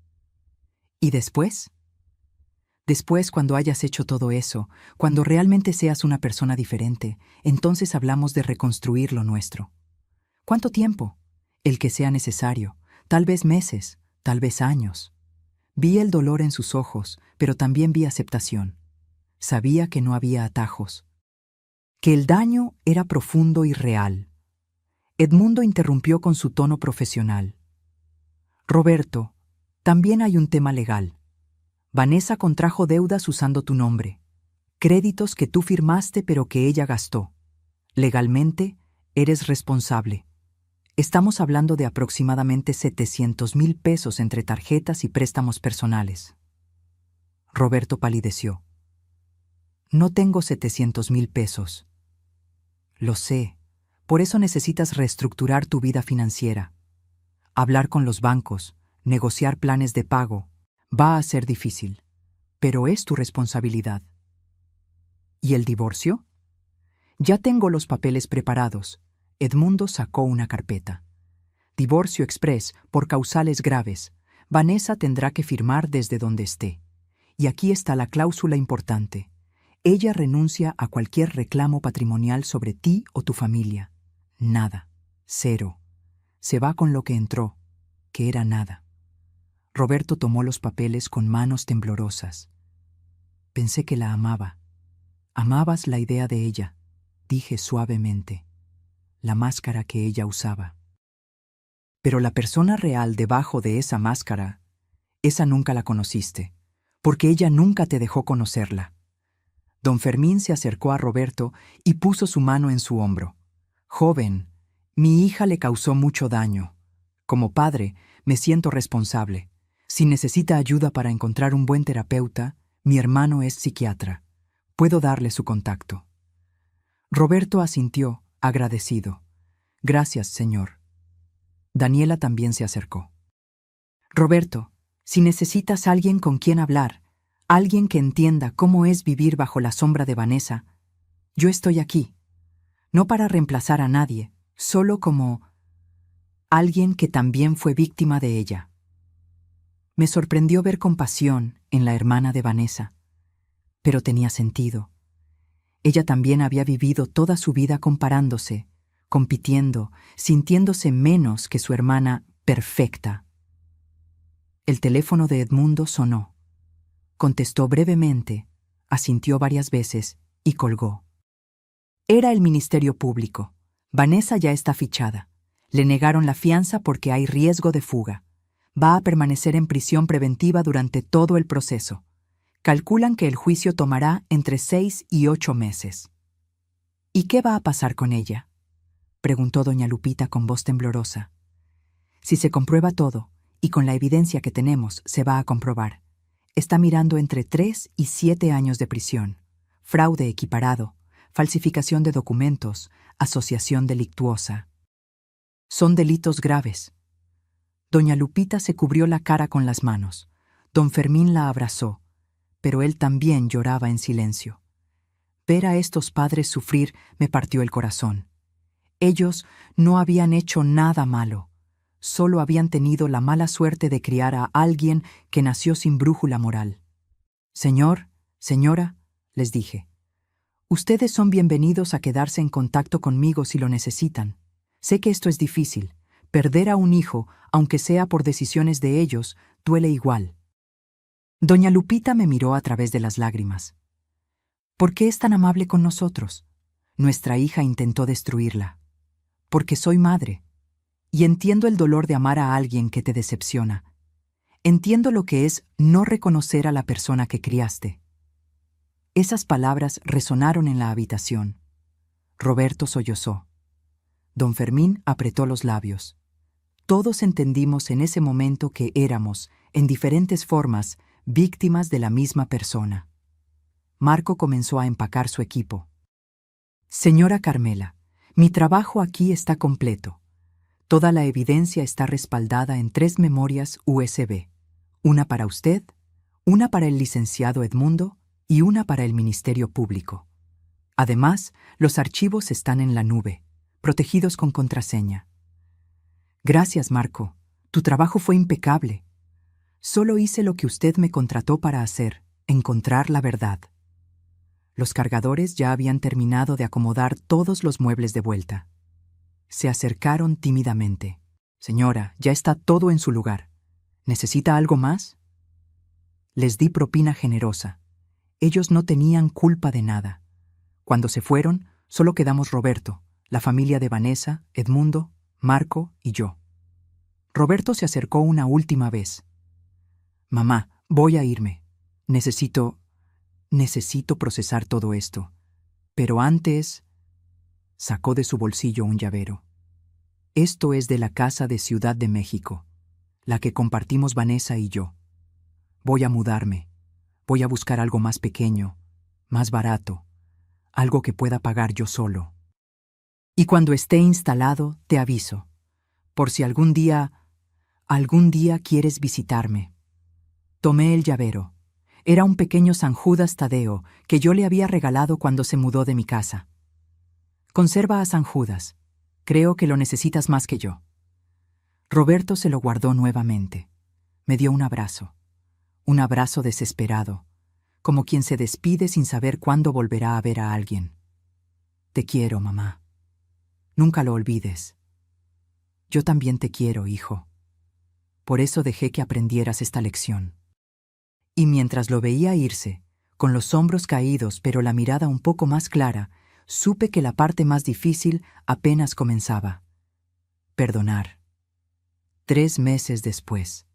¿Y después? Después, cuando hayas hecho todo eso, cuando realmente seas una persona diferente, entonces hablamos de reconstruir lo nuestro. ¿Cuánto tiempo? El que sea necesario. Tal vez meses, tal vez años. Vi el dolor en sus ojos, pero también vi aceptación. Sabía que no había atajos. Que el daño era profundo y real. Edmundo interrumpió con su tono profesional. Roberto, también hay un tema legal. Vanessa contrajo deudas usando tu nombre. Créditos que tú firmaste pero que ella gastó. Legalmente, eres responsable. Estamos hablando de aproximadamente 700,000 pesos entre tarjetas y préstamos personales. Roberto palideció. No tengo 700,000 pesos. Lo sé. Por eso necesitas reestructurar tu vida financiera. Hablar con los bancos, negociar planes de pago, va a ser difícil, pero es tu responsabilidad. ¿Y el divorcio? Ya tengo los papeles preparados. Edmundo sacó una carpeta. Divorcio express por causales graves. Vanessa tendrá que firmar desde donde esté. Y aquí está la cláusula importante. Ella renuncia a cualquier reclamo patrimonial sobre ti o tu familia. Nada. Cero. Se va con lo que entró, que era nada. Roberto tomó los papeles con manos temblorosas. Pensé que la amaba. Amabas la idea de ella, dije suavemente. La máscara que ella usaba. Pero la persona real debajo de esa máscara, esa nunca la conociste, porque ella nunca te dejó conocerla. Don Fermín se acercó a Roberto y puso su mano en su hombro. Joven, mi hija le causó mucho daño. Como padre, me siento responsable. Si necesita ayuda para encontrar un buen terapeuta, mi hermano es psiquiatra. Puedo darle su contacto. Roberto asintió, agradecido. Gracias, señor. Daniela también se acercó. Roberto, si necesitas alguien con quien hablar, alguien que entienda cómo es vivir bajo la sombra de Vanessa, yo estoy aquí. No para reemplazar a nadie, solo como alguien que también fue víctima de ella. Me sorprendió ver compasión en la hermana de Vanessa, pero tenía sentido. Ella también había vivido toda su vida comparándose, compitiendo, sintiéndose menos que su hermana perfecta. El teléfono de Edmundo sonó. Contestó brevemente, asintió varias veces y colgó. Era el Ministerio Público. Vanessa ya está fichada. Le negaron la fianza porque hay riesgo de fuga. Va a permanecer en prisión preventiva durante todo el proceso. Calculan que el juicio tomará entre 6 y 8 meses. ¿Y qué va a pasar con ella?, preguntó doña Lupita con voz temblorosa. Si se comprueba todo, y con la evidencia que tenemos se va a comprobar, está mirando entre 3 y 7 años de prisión, fraude equiparado, falsificación de documentos, asociación delictuosa. Son delitos graves. Doña Lupita se cubrió la cara con las manos. Don Fermín la abrazó, pero él también lloraba en silencio. Ver a estos padres sufrir me partió el corazón. Ellos no habían hecho nada malo, solo habían tenido la mala suerte de criar a alguien que nació sin brújula moral. Señor, señora, les dije, ustedes son bienvenidos a quedarse en contacto conmigo si lo necesitan. Sé que esto es difícil. Perder a un hijo, aunque sea por decisiones de ellos, duele igual. Doña Lupita me miró a través de las lágrimas. ¿Por qué es tan amable con nosotros? Nuestra hija intentó destruirla. Porque soy madre, y entiendo el dolor de amar a alguien que te decepciona. Entiendo lo que es no reconocer a la persona que criaste. Esas palabras resonaron en la habitación. Roberto sollozó. Don Fermín apretó los labios. Todos entendimos en ese momento que éramos, en diferentes formas, víctimas de la misma persona. Marco comenzó a empacar su equipo. Señora Carmela, mi trabajo aquí está completo. Toda la evidencia está respaldada en 3 memorias USB. Una para usted, una para el licenciado Edmundo y una para el Ministerio Público. Además, los archivos están en la nube, protegidos con contraseña. Gracias, Marco. Tu trabajo fue impecable. Solo hice lo que usted me contrató para hacer, encontrar la verdad. Los cargadores ya habían terminado de acomodar todos los muebles de vuelta. Se acercaron tímidamente. Señora, ya está todo en su lugar. ¿Necesita algo más? Les di propina generosa. Ellos no tenían culpa de nada. Cuando se fueron, solo quedamos Roberto, la familia de Vanessa, Edmundo, Marco y yo. Roberto se acercó una última vez. Mamá, voy a irme. Necesito procesar todo esto. Pero antes... Sacó de su bolsillo un llavero. Esto es de la casa de Ciudad de México, la que compartimos Vanessa y yo. Voy a mudarme. Voy a buscar algo más pequeño, más barato, algo que pueda pagar yo solo. Y cuando esté instalado, te aviso, por si algún día quieres visitarme. Tomé el llavero. Era un pequeño San Judas Tadeo que yo le había regalado cuando se mudó de mi casa. Conserva a San Judas. Creo que lo necesitas más que yo. Roberto se lo guardó nuevamente. Me dio un abrazo desesperado, como quien se despide sin saber cuándo volverá a ver a alguien. Te quiero, mamá. Nunca lo olvides. Yo también te quiero, hijo. Por eso dejé que aprendieras esta lección. Y mientras lo veía irse, con los hombros caídos pero la mirada un poco más clara, supe que la parte más difícil apenas comenzaba. Perdonar. 3 meses después.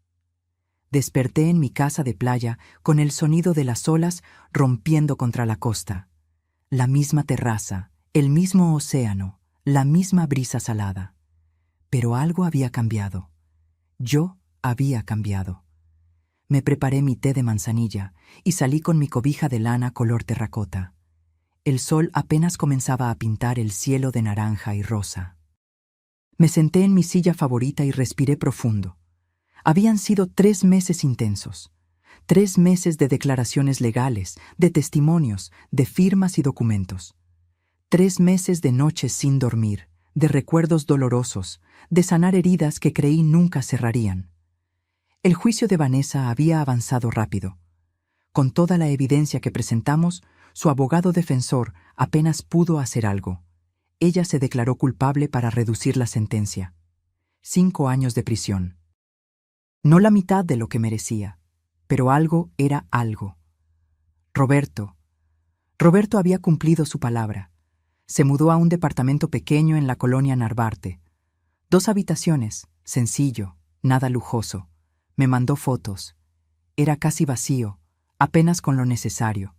Desperté en mi casa de playa con el sonido de las olas rompiendo contra la costa. La misma terraza, el mismo océano, la misma brisa salada. Pero algo había cambiado. Yo había cambiado. Me preparé mi té de manzanilla y salí con mi cobija de lana color terracota. El sol apenas comenzaba a pintar el cielo de naranja y rosa. Me senté en mi silla favorita y respiré profundo. Habían sido 3 meses intensos. 3 meses de declaraciones legales, de testimonios, de firmas y documentos. 3 meses de noches sin dormir, de recuerdos dolorosos, de sanar heridas que creí nunca cerrarían. El juicio de Vanessa había avanzado rápido. Con toda la evidencia que presentamos, su abogado defensor apenas pudo hacer algo. Ella se declaró culpable para reducir la sentencia. 5 años de prisión. No la mitad de lo que merecía, pero algo era algo. Roberto había cumplido su palabra. Se mudó a un departamento pequeño en la colonia Narvarte. 2 habitaciones, sencillo, nada lujoso. Me mandó fotos. Era casi vacío, apenas con lo necesario.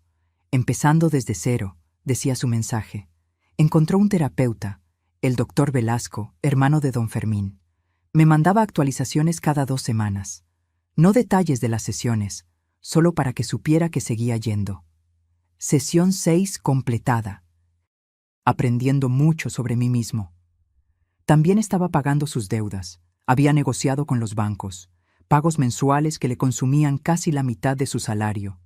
Empezando desde cero, decía su mensaje. Encontró un terapeuta, el doctor Velasco, hermano de don Fermín. Me mandaba actualizaciones cada 2 semanas. No detalles de las sesiones, solo para que supiera que seguía yendo. Sesión 6 completada. Aprendiendo mucho sobre mí mismo. También estaba pagando sus deudas. Había negociado con los bancos. Pagos mensuales que le consumían casi la mitad de su salario.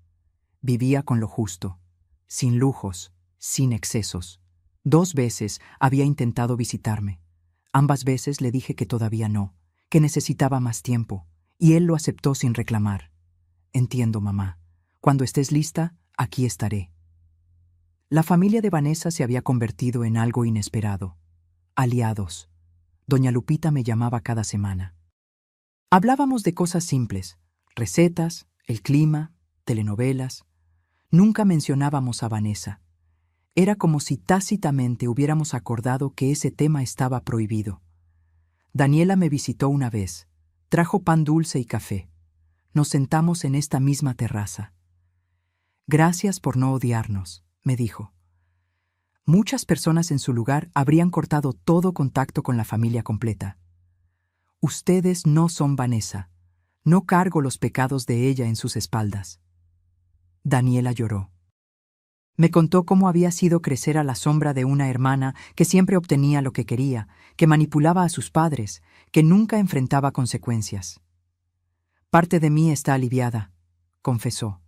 Vivía con lo justo, sin lujos, sin excesos. 2 veces había intentado visitarme. Ambas veces le dije que todavía no, que necesitaba más tiempo, y él lo aceptó sin reclamar. Entiendo, mamá. Cuando estés lista, aquí estaré. La familia de Vanessa se había convertido en algo inesperado. Aliados. Doña Lupita me llamaba cada semana. Hablábamos de cosas simples, recetas, el clima, telenovelas. Nunca mencionábamos a Vanessa. Era como si tácitamente hubiéramos acordado que ese tema estaba prohibido. Daniela me visitó una vez. Trajo pan dulce y café. Nos sentamos en esta misma terraza. Gracias por no odiarnos, me dijo. Muchas personas en su lugar habrían cortado todo contacto con la familia completa. Ustedes no son Vanessa. No cargo los pecados de ella en sus espaldas. Daniela lloró. Me contó cómo había sido crecer a la sombra de una hermana que siempre obtenía lo que quería, que manipulaba a sus padres, que nunca enfrentaba consecuencias. Parte de mí está aliviada, confesó,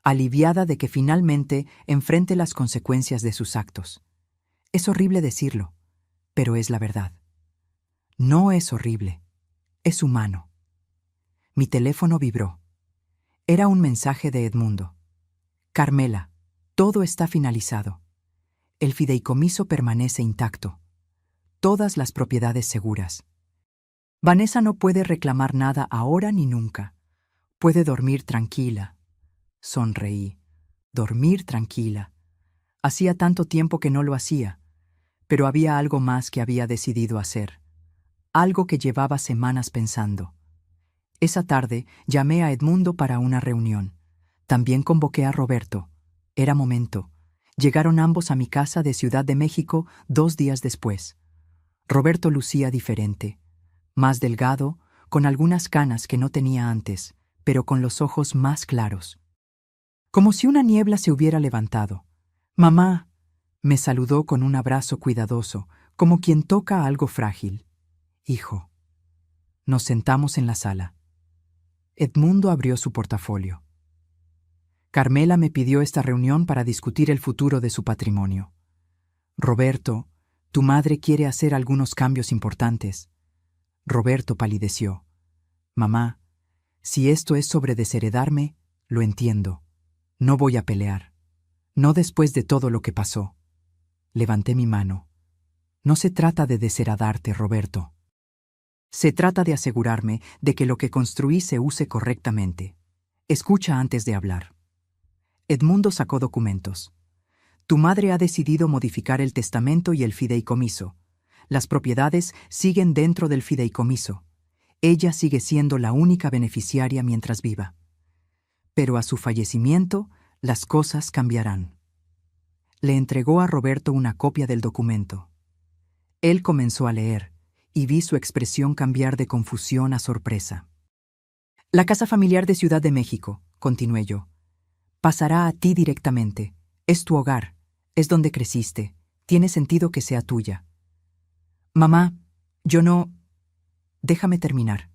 aliviada de que finalmente enfrente las consecuencias de sus actos. Es horrible decirlo, pero es la verdad. No es horrible, es humano. Mi teléfono vibró. Era un mensaje de Edmundo. Carmela. Todo está finalizado. El fideicomiso permanece intacto. Todas las propiedades seguras. Vanessa no puede reclamar nada ahora ni nunca. Puede dormir tranquila. Sonreí. Dormir tranquila. Hacía tanto tiempo que no lo hacía, pero había algo más que había decidido hacer. Algo que llevaba semanas pensando. Esa tarde llamé a Edmundo para una reunión. También convoqué a Roberto. Era momento. Llegaron ambos a mi casa de Ciudad de México 2 días después. Roberto lucía diferente. Más delgado, con algunas canas que no tenía antes, pero con los ojos más claros. Como si una niebla se hubiera levantado. «Mamá», me saludó con un abrazo cuidadoso, como quien toca algo frágil. «Hijo». Nos sentamos en la sala. Edmundo abrió su portafolio. Carmela me pidió esta reunión para discutir el futuro de su patrimonio. Roberto, tu madre quiere hacer algunos cambios importantes. Roberto palideció. Mamá, si esto es sobre desheredarme, lo entiendo. No voy a pelear. No después de todo lo que pasó. Levanté mi mano. No se trata de desheredarte, Roberto. Se trata de asegurarme de que lo que construí se use correctamente. Escucha antes de hablar. Edmundo sacó documentos. Tu madre ha decidido modificar el testamento y el fideicomiso. Las propiedades siguen dentro del fideicomiso. Ella sigue siendo la única beneficiaria mientras viva. Pero a su fallecimiento, las cosas cambiarán. Le entregó a Roberto una copia del documento. Él comenzó a leer, y vi su expresión cambiar de confusión a sorpresa. La casa familiar de Ciudad de México, continué yo, pasará a ti directamente. Es tu hogar, es donde creciste, tiene sentido que sea tuya. Mamá, yo no... Déjame terminar.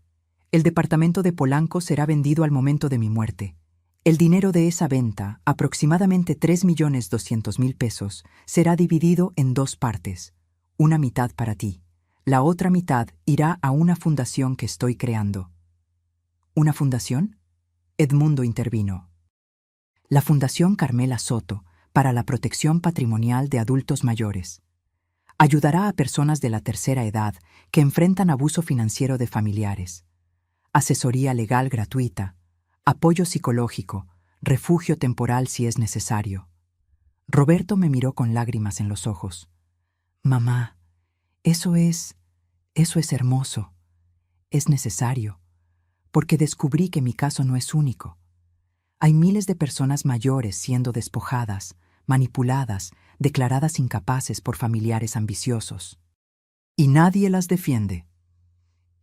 El departamento de Polanco será vendido al momento de mi muerte. El dinero de esa venta, aproximadamente 3.200.000 pesos, será dividido en 2 partes. Una mitad para ti. La otra mitad irá a una fundación que estoy creando. ¿Una fundación? Edmundo intervino. La Fundación Carmela Soto, para la protección patrimonial de adultos mayores. Ayudará a personas de la tercera edad que enfrentan abuso financiero de familiares. Asesoría legal gratuita, apoyo psicológico, refugio temporal si es necesario. Roberto me miró con lágrimas en los ojos. Mamá, eso es hermoso. Es necesario, porque descubrí que mi caso no es único. Hay miles de personas mayores siendo despojadas, manipuladas, declaradas incapaces por familiares ambiciosos. Y nadie las defiende.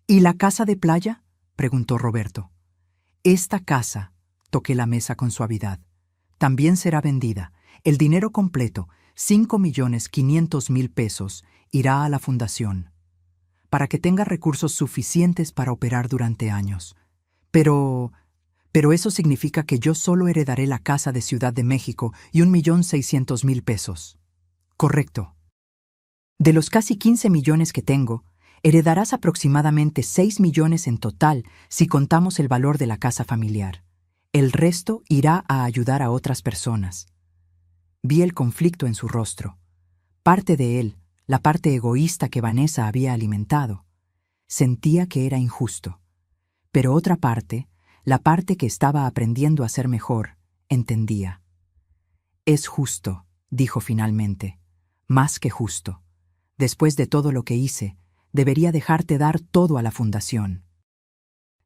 ¿Y la casa de playa?, preguntó Roberto. Esta casa, toqué la mesa con suavidad, también será vendida. El dinero completo, 5.500.000 pesos, irá a la fundación, para que tenga recursos suficientes para operar durante años. Pero eso significa que yo solo heredaré la casa de Ciudad de México y 1.600.000 pesos. Correcto. De los casi 15 millones que tengo, heredarás aproximadamente 6 millones en total si contamos el valor de la casa familiar. El resto irá a ayudar a otras personas. Vi el conflicto en su rostro. Parte de él, la parte egoísta que Vanessa había alimentado, sentía que era injusto. Pero otra parte, la parte que estaba aprendiendo a ser mejor, entendía. Es justo, dijo finalmente, más que justo. Después de todo lo que hice, debería dejarte dar todo a la fundación.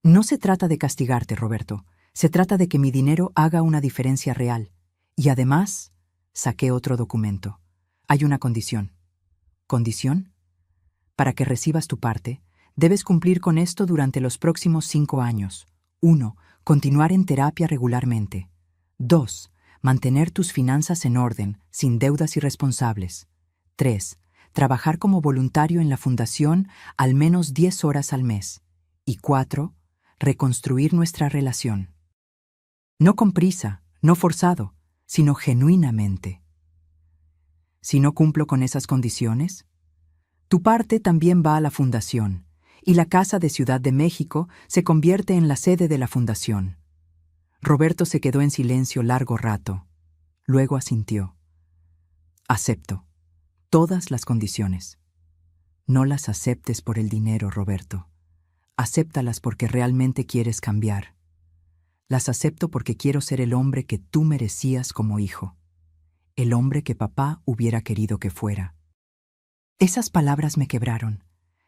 No se trata de castigarte, Roberto. Se trata de que mi dinero haga una diferencia real. Y además, saqué otro documento. Hay una condición. ¿Condición? Para que recibas tu parte, debes cumplir con esto durante los próximos 5 años. 1. Continuar en terapia regularmente. 2. Mantener tus finanzas en orden, sin deudas irresponsables. 3. Trabajar como voluntario en la fundación al menos 10 horas al mes. Y 4. Reconstruir nuestra relación. No con prisa, no forzado, sino genuinamente. Si no cumplo con esas condiciones, tu parte también va a la fundación, y la Casa de Ciudad de México se convierte en la sede de la fundación. Roberto se quedó en silencio largo rato. Luego asintió. Acepto. Todas las condiciones. No las aceptes por el dinero, Roberto. Acéptalas porque realmente quieres cambiar. Las acepto porque quiero ser el hombre que tú merecías como hijo. El hombre que papá hubiera querido que fuera. Esas palabras me quebraron.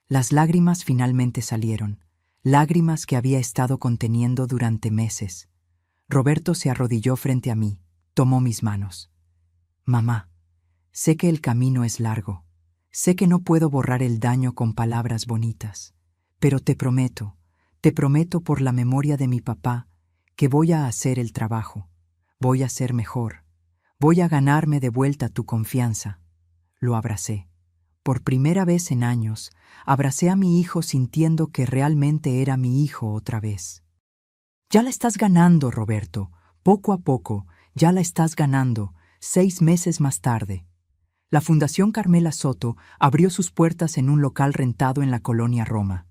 Las lágrimas finalmente salieron, lágrimas que había estado conteniendo durante meses. Roberto se arrodilló frente a mí, tomó mis manos. Mamá, sé que el camino es largo, sé que no puedo borrar el daño con palabras bonitas, pero te prometo por la memoria de mi papá, que voy a hacer el trabajo, voy a ser mejor, voy a ganarme de vuelta tu confianza. Lo abracé. Por primera vez en años, abracé a mi hijo sintiendo que realmente era mi hijo otra vez. Ya la estás ganando, Roberto. Poco a poco, ya la estás ganando. 6 meses más tarde. La Fundación Carmela Soto abrió sus puertas en un local rentado en la colonia Roma.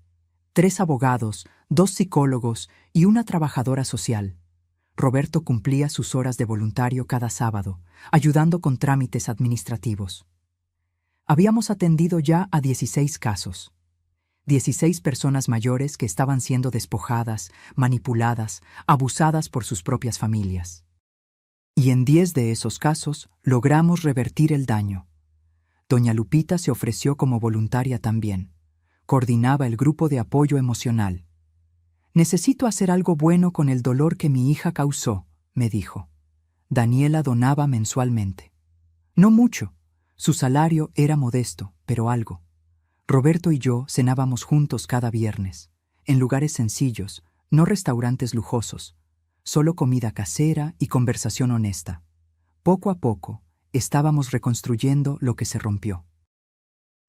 3 abogados, 2 psicólogos y una trabajadora social. Roberto cumplía sus horas de voluntario cada sábado, ayudando con trámites administrativos. Habíamos atendido ya a 16 casos. 16 personas mayores que estaban siendo despojadas, manipuladas, abusadas por sus propias familias. Y en 10 de esos casos logramos revertir el daño. Doña Lupita se ofreció como voluntaria también. Coordinaba el grupo de apoyo emocional. Necesito hacer algo bueno con el dolor que mi hija causó, me dijo. Daniela donaba mensualmente. No mucho. Su salario era modesto, pero algo. Roberto y yo cenábamos juntos cada viernes, en lugares sencillos, no restaurantes lujosos, solo comida casera y conversación honesta. Poco a poco, estábamos reconstruyendo lo que se rompió.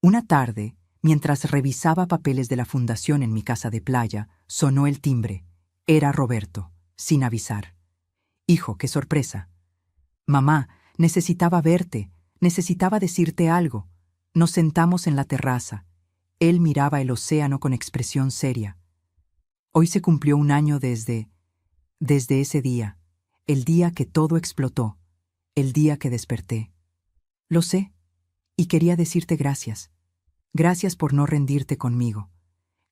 Una tarde, mientras revisaba papeles de la fundación en mi casa de playa, sonó el timbre. Era Roberto, sin avisar. Hijo, qué sorpresa. Mamá, necesitaba verte, necesitaba decirte algo. Nos sentamos en la terraza. Él miraba el océano con expresión seria. Hoy se cumplió un año desde ese día, el día que todo explotó, el día que desperté. Lo sé, y quería decirte gracias. Gracias por no rendirte conmigo.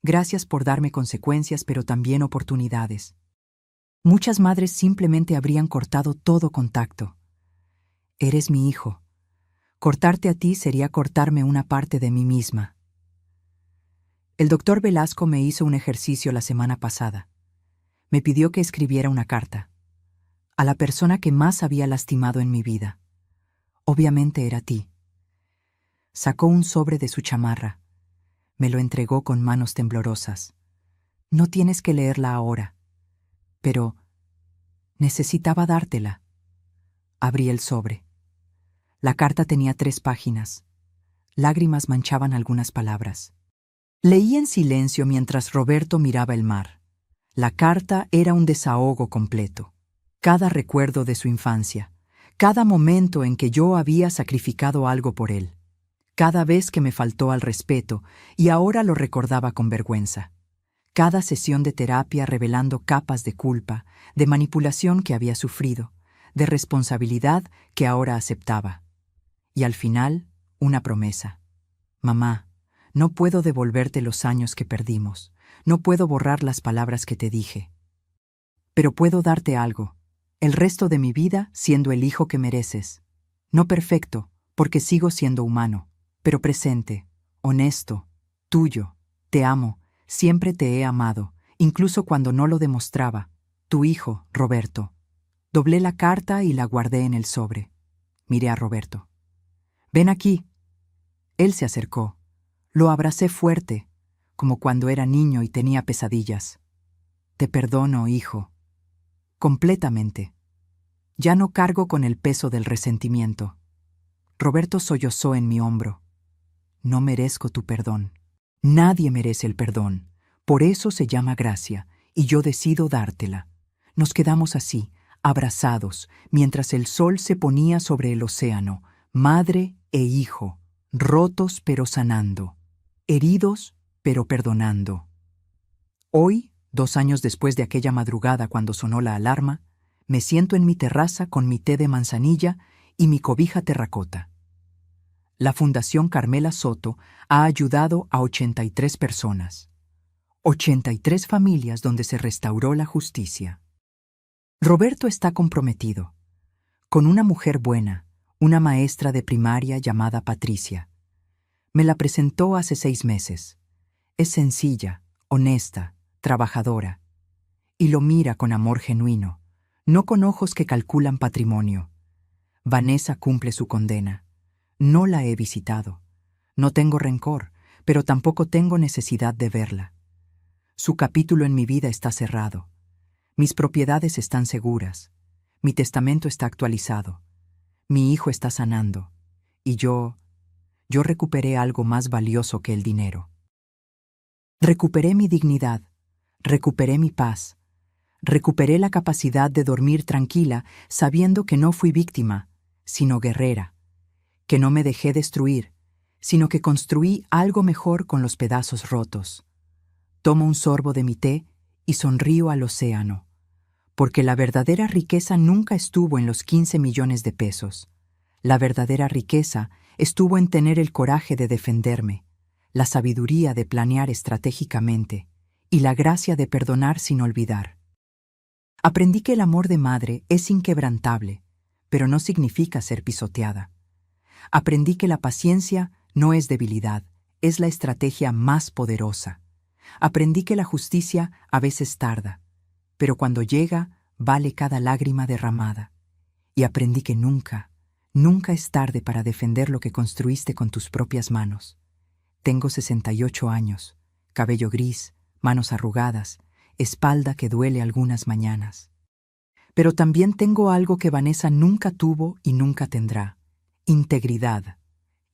Gracias por darme consecuencias, pero también oportunidades. Muchas madres simplemente habrían cortado todo contacto. Eres mi hijo. Cortarte a ti sería cortarme una parte de mí misma. El doctor Velasco me hizo un ejercicio la semana pasada. Me pidió que escribiera una carta a la persona que más había lastimado en mi vida. Obviamente era ti. Sacó un sobre de su chamarra. Me lo entregó con manos temblorosas. No tienes que leerla ahora. Pero necesitaba dártela. Abrí el sobre. La carta tenía 3 páginas. Lágrimas manchaban algunas palabras. Leí en silencio mientras Roberto miraba el mar. La carta era un desahogo completo. Cada recuerdo de su infancia, cada momento en que yo había sacrificado algo por él, cada vez que me faltó al respeto y ahora lo recordaba con vergüenza. Cada sesión de terapia revelando capas de culpa, de manipulación que había sufrido, de responsabilidad que ahora aceptaba. Y al final, una promesa. Mamá, no puedo devolverte los años que perdimos, no puedo borrar las palabras que te dije. Pero puedo darte algo, el resto de mi vida siendo el hijo que mereces. No perfecto, porque sigo siendo humano, pero presente, honesto, tuyo, te amo, siempre te he amado, incluso cuando no lo demostraba. Tu hijo, Roberto. Doblé la carta y la guardé en el sobre. Miré a Roberto. Ven aquí. Él se acercó. Lo abracé fuerte, como cuando era niño y tenía pesadillas. Te perdono, hijo. Completamente. Ya no cargo con el peso del resentimiento. Roberto sollozó en mi hombro. No merezco tu perdón. Nadie merece el perdón. Por eso se llama gracia, y yo decido dártela. Nos quedamos así, abrazados, mientras el sol se ponía sobre el océano, madre e hijo, rotos pero sanando, heridos pero perdonando. Hoy, 2 años después de aquella madrugada cuando sonó la alarma, me siento en mi terraza con mi té de manzanilla y mi cobija terracota. La Fundación Carmela Soto ha ayudado a 83 personas. 83 familias donde se restauró la justicia. Roberto está comprometido con una mujer buena, una maestra de primaria llamada Patricia. Me la presentó hace 6 meses. Es sencilla, honesta, trabajadora. Y lo mira con amor genuino, no con ojos que calculan patrimonio. Vanessa cumple su condena. No la he visitado. No tengo rencor, pero tampoco tengo necesidad de verla. Su capítulo en mi vida está cerrado. Mis propiedades están seguras. Mi testamento está actualizado. Mi hijo está sanando. Y yo recuperé algo más valioso que el dinero. Recuperé mi dignidad. Recuperé mi paz. Recuperé la capacidad de dormir tranquila sabiendo que no fui víctima, sino guerrera. Que no me dejé destruir, sino que construí algo mejor con los pedazos rotos. Tomo un sorbo de mi té y sonrío al océano, porque la verdadera riqueza nunca estuvo en los 15 millones de pesos. La verdadera riqueza estuvo en tener el coraje de defenderme, la sabiduría de planear estratégicamente y la gracia de perdonar sin olvidar. Aprendí que el amor de madre es inquebrantable, pero no significa ser pisoteada. Aprendí que la paciencia no es debilidad, es la estrategia más poderosa. Aprendí que la justicia a veces tarda, pero cuando llega, vale cada lágrima derramada. Y aprendí que nunca, nunca es tarde para defender lo que construiste con tus propias manos. Tengo 68 años, cabello gris, manos arrugadas, espalda que duele algunas mañanas. Pero también tengo algo que Vanessa nunca tuvo y nunca tendrá: integridad.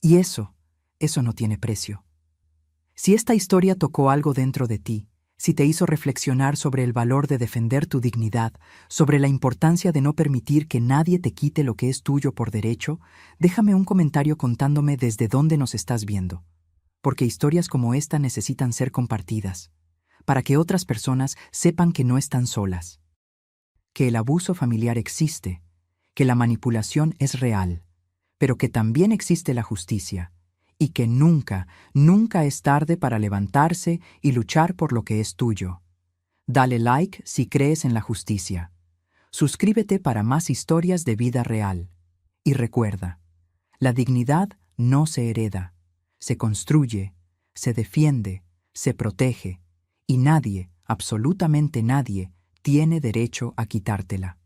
Y eso no tiene precio. Si esta historia tocó algo dentro de ti, si te hizo reflexionar sobre el valor de defender tu dignidad, sobre la importancia de no permitir que nadie te quite lo que es tuyo por derecho, déjame un comentario contándome desde dónde nos estás viendo. Porque historias como esta necesitan ser compartidas, para que otras personas sepan que no están solas, que el abuso familiar existe, que la manipulación es real, pero que también existe la justicia, y que nunca, nunca es tarde para levantarse y luchar por lo que es tuyo. Dale like si crees en la justicia. Suscríbete para más historias de vida real. Y recuerda, la dignidad no se hereda, se construye, se defiende, se protege, y nadie, absolutamente nadie, tiene derecho a quitártela.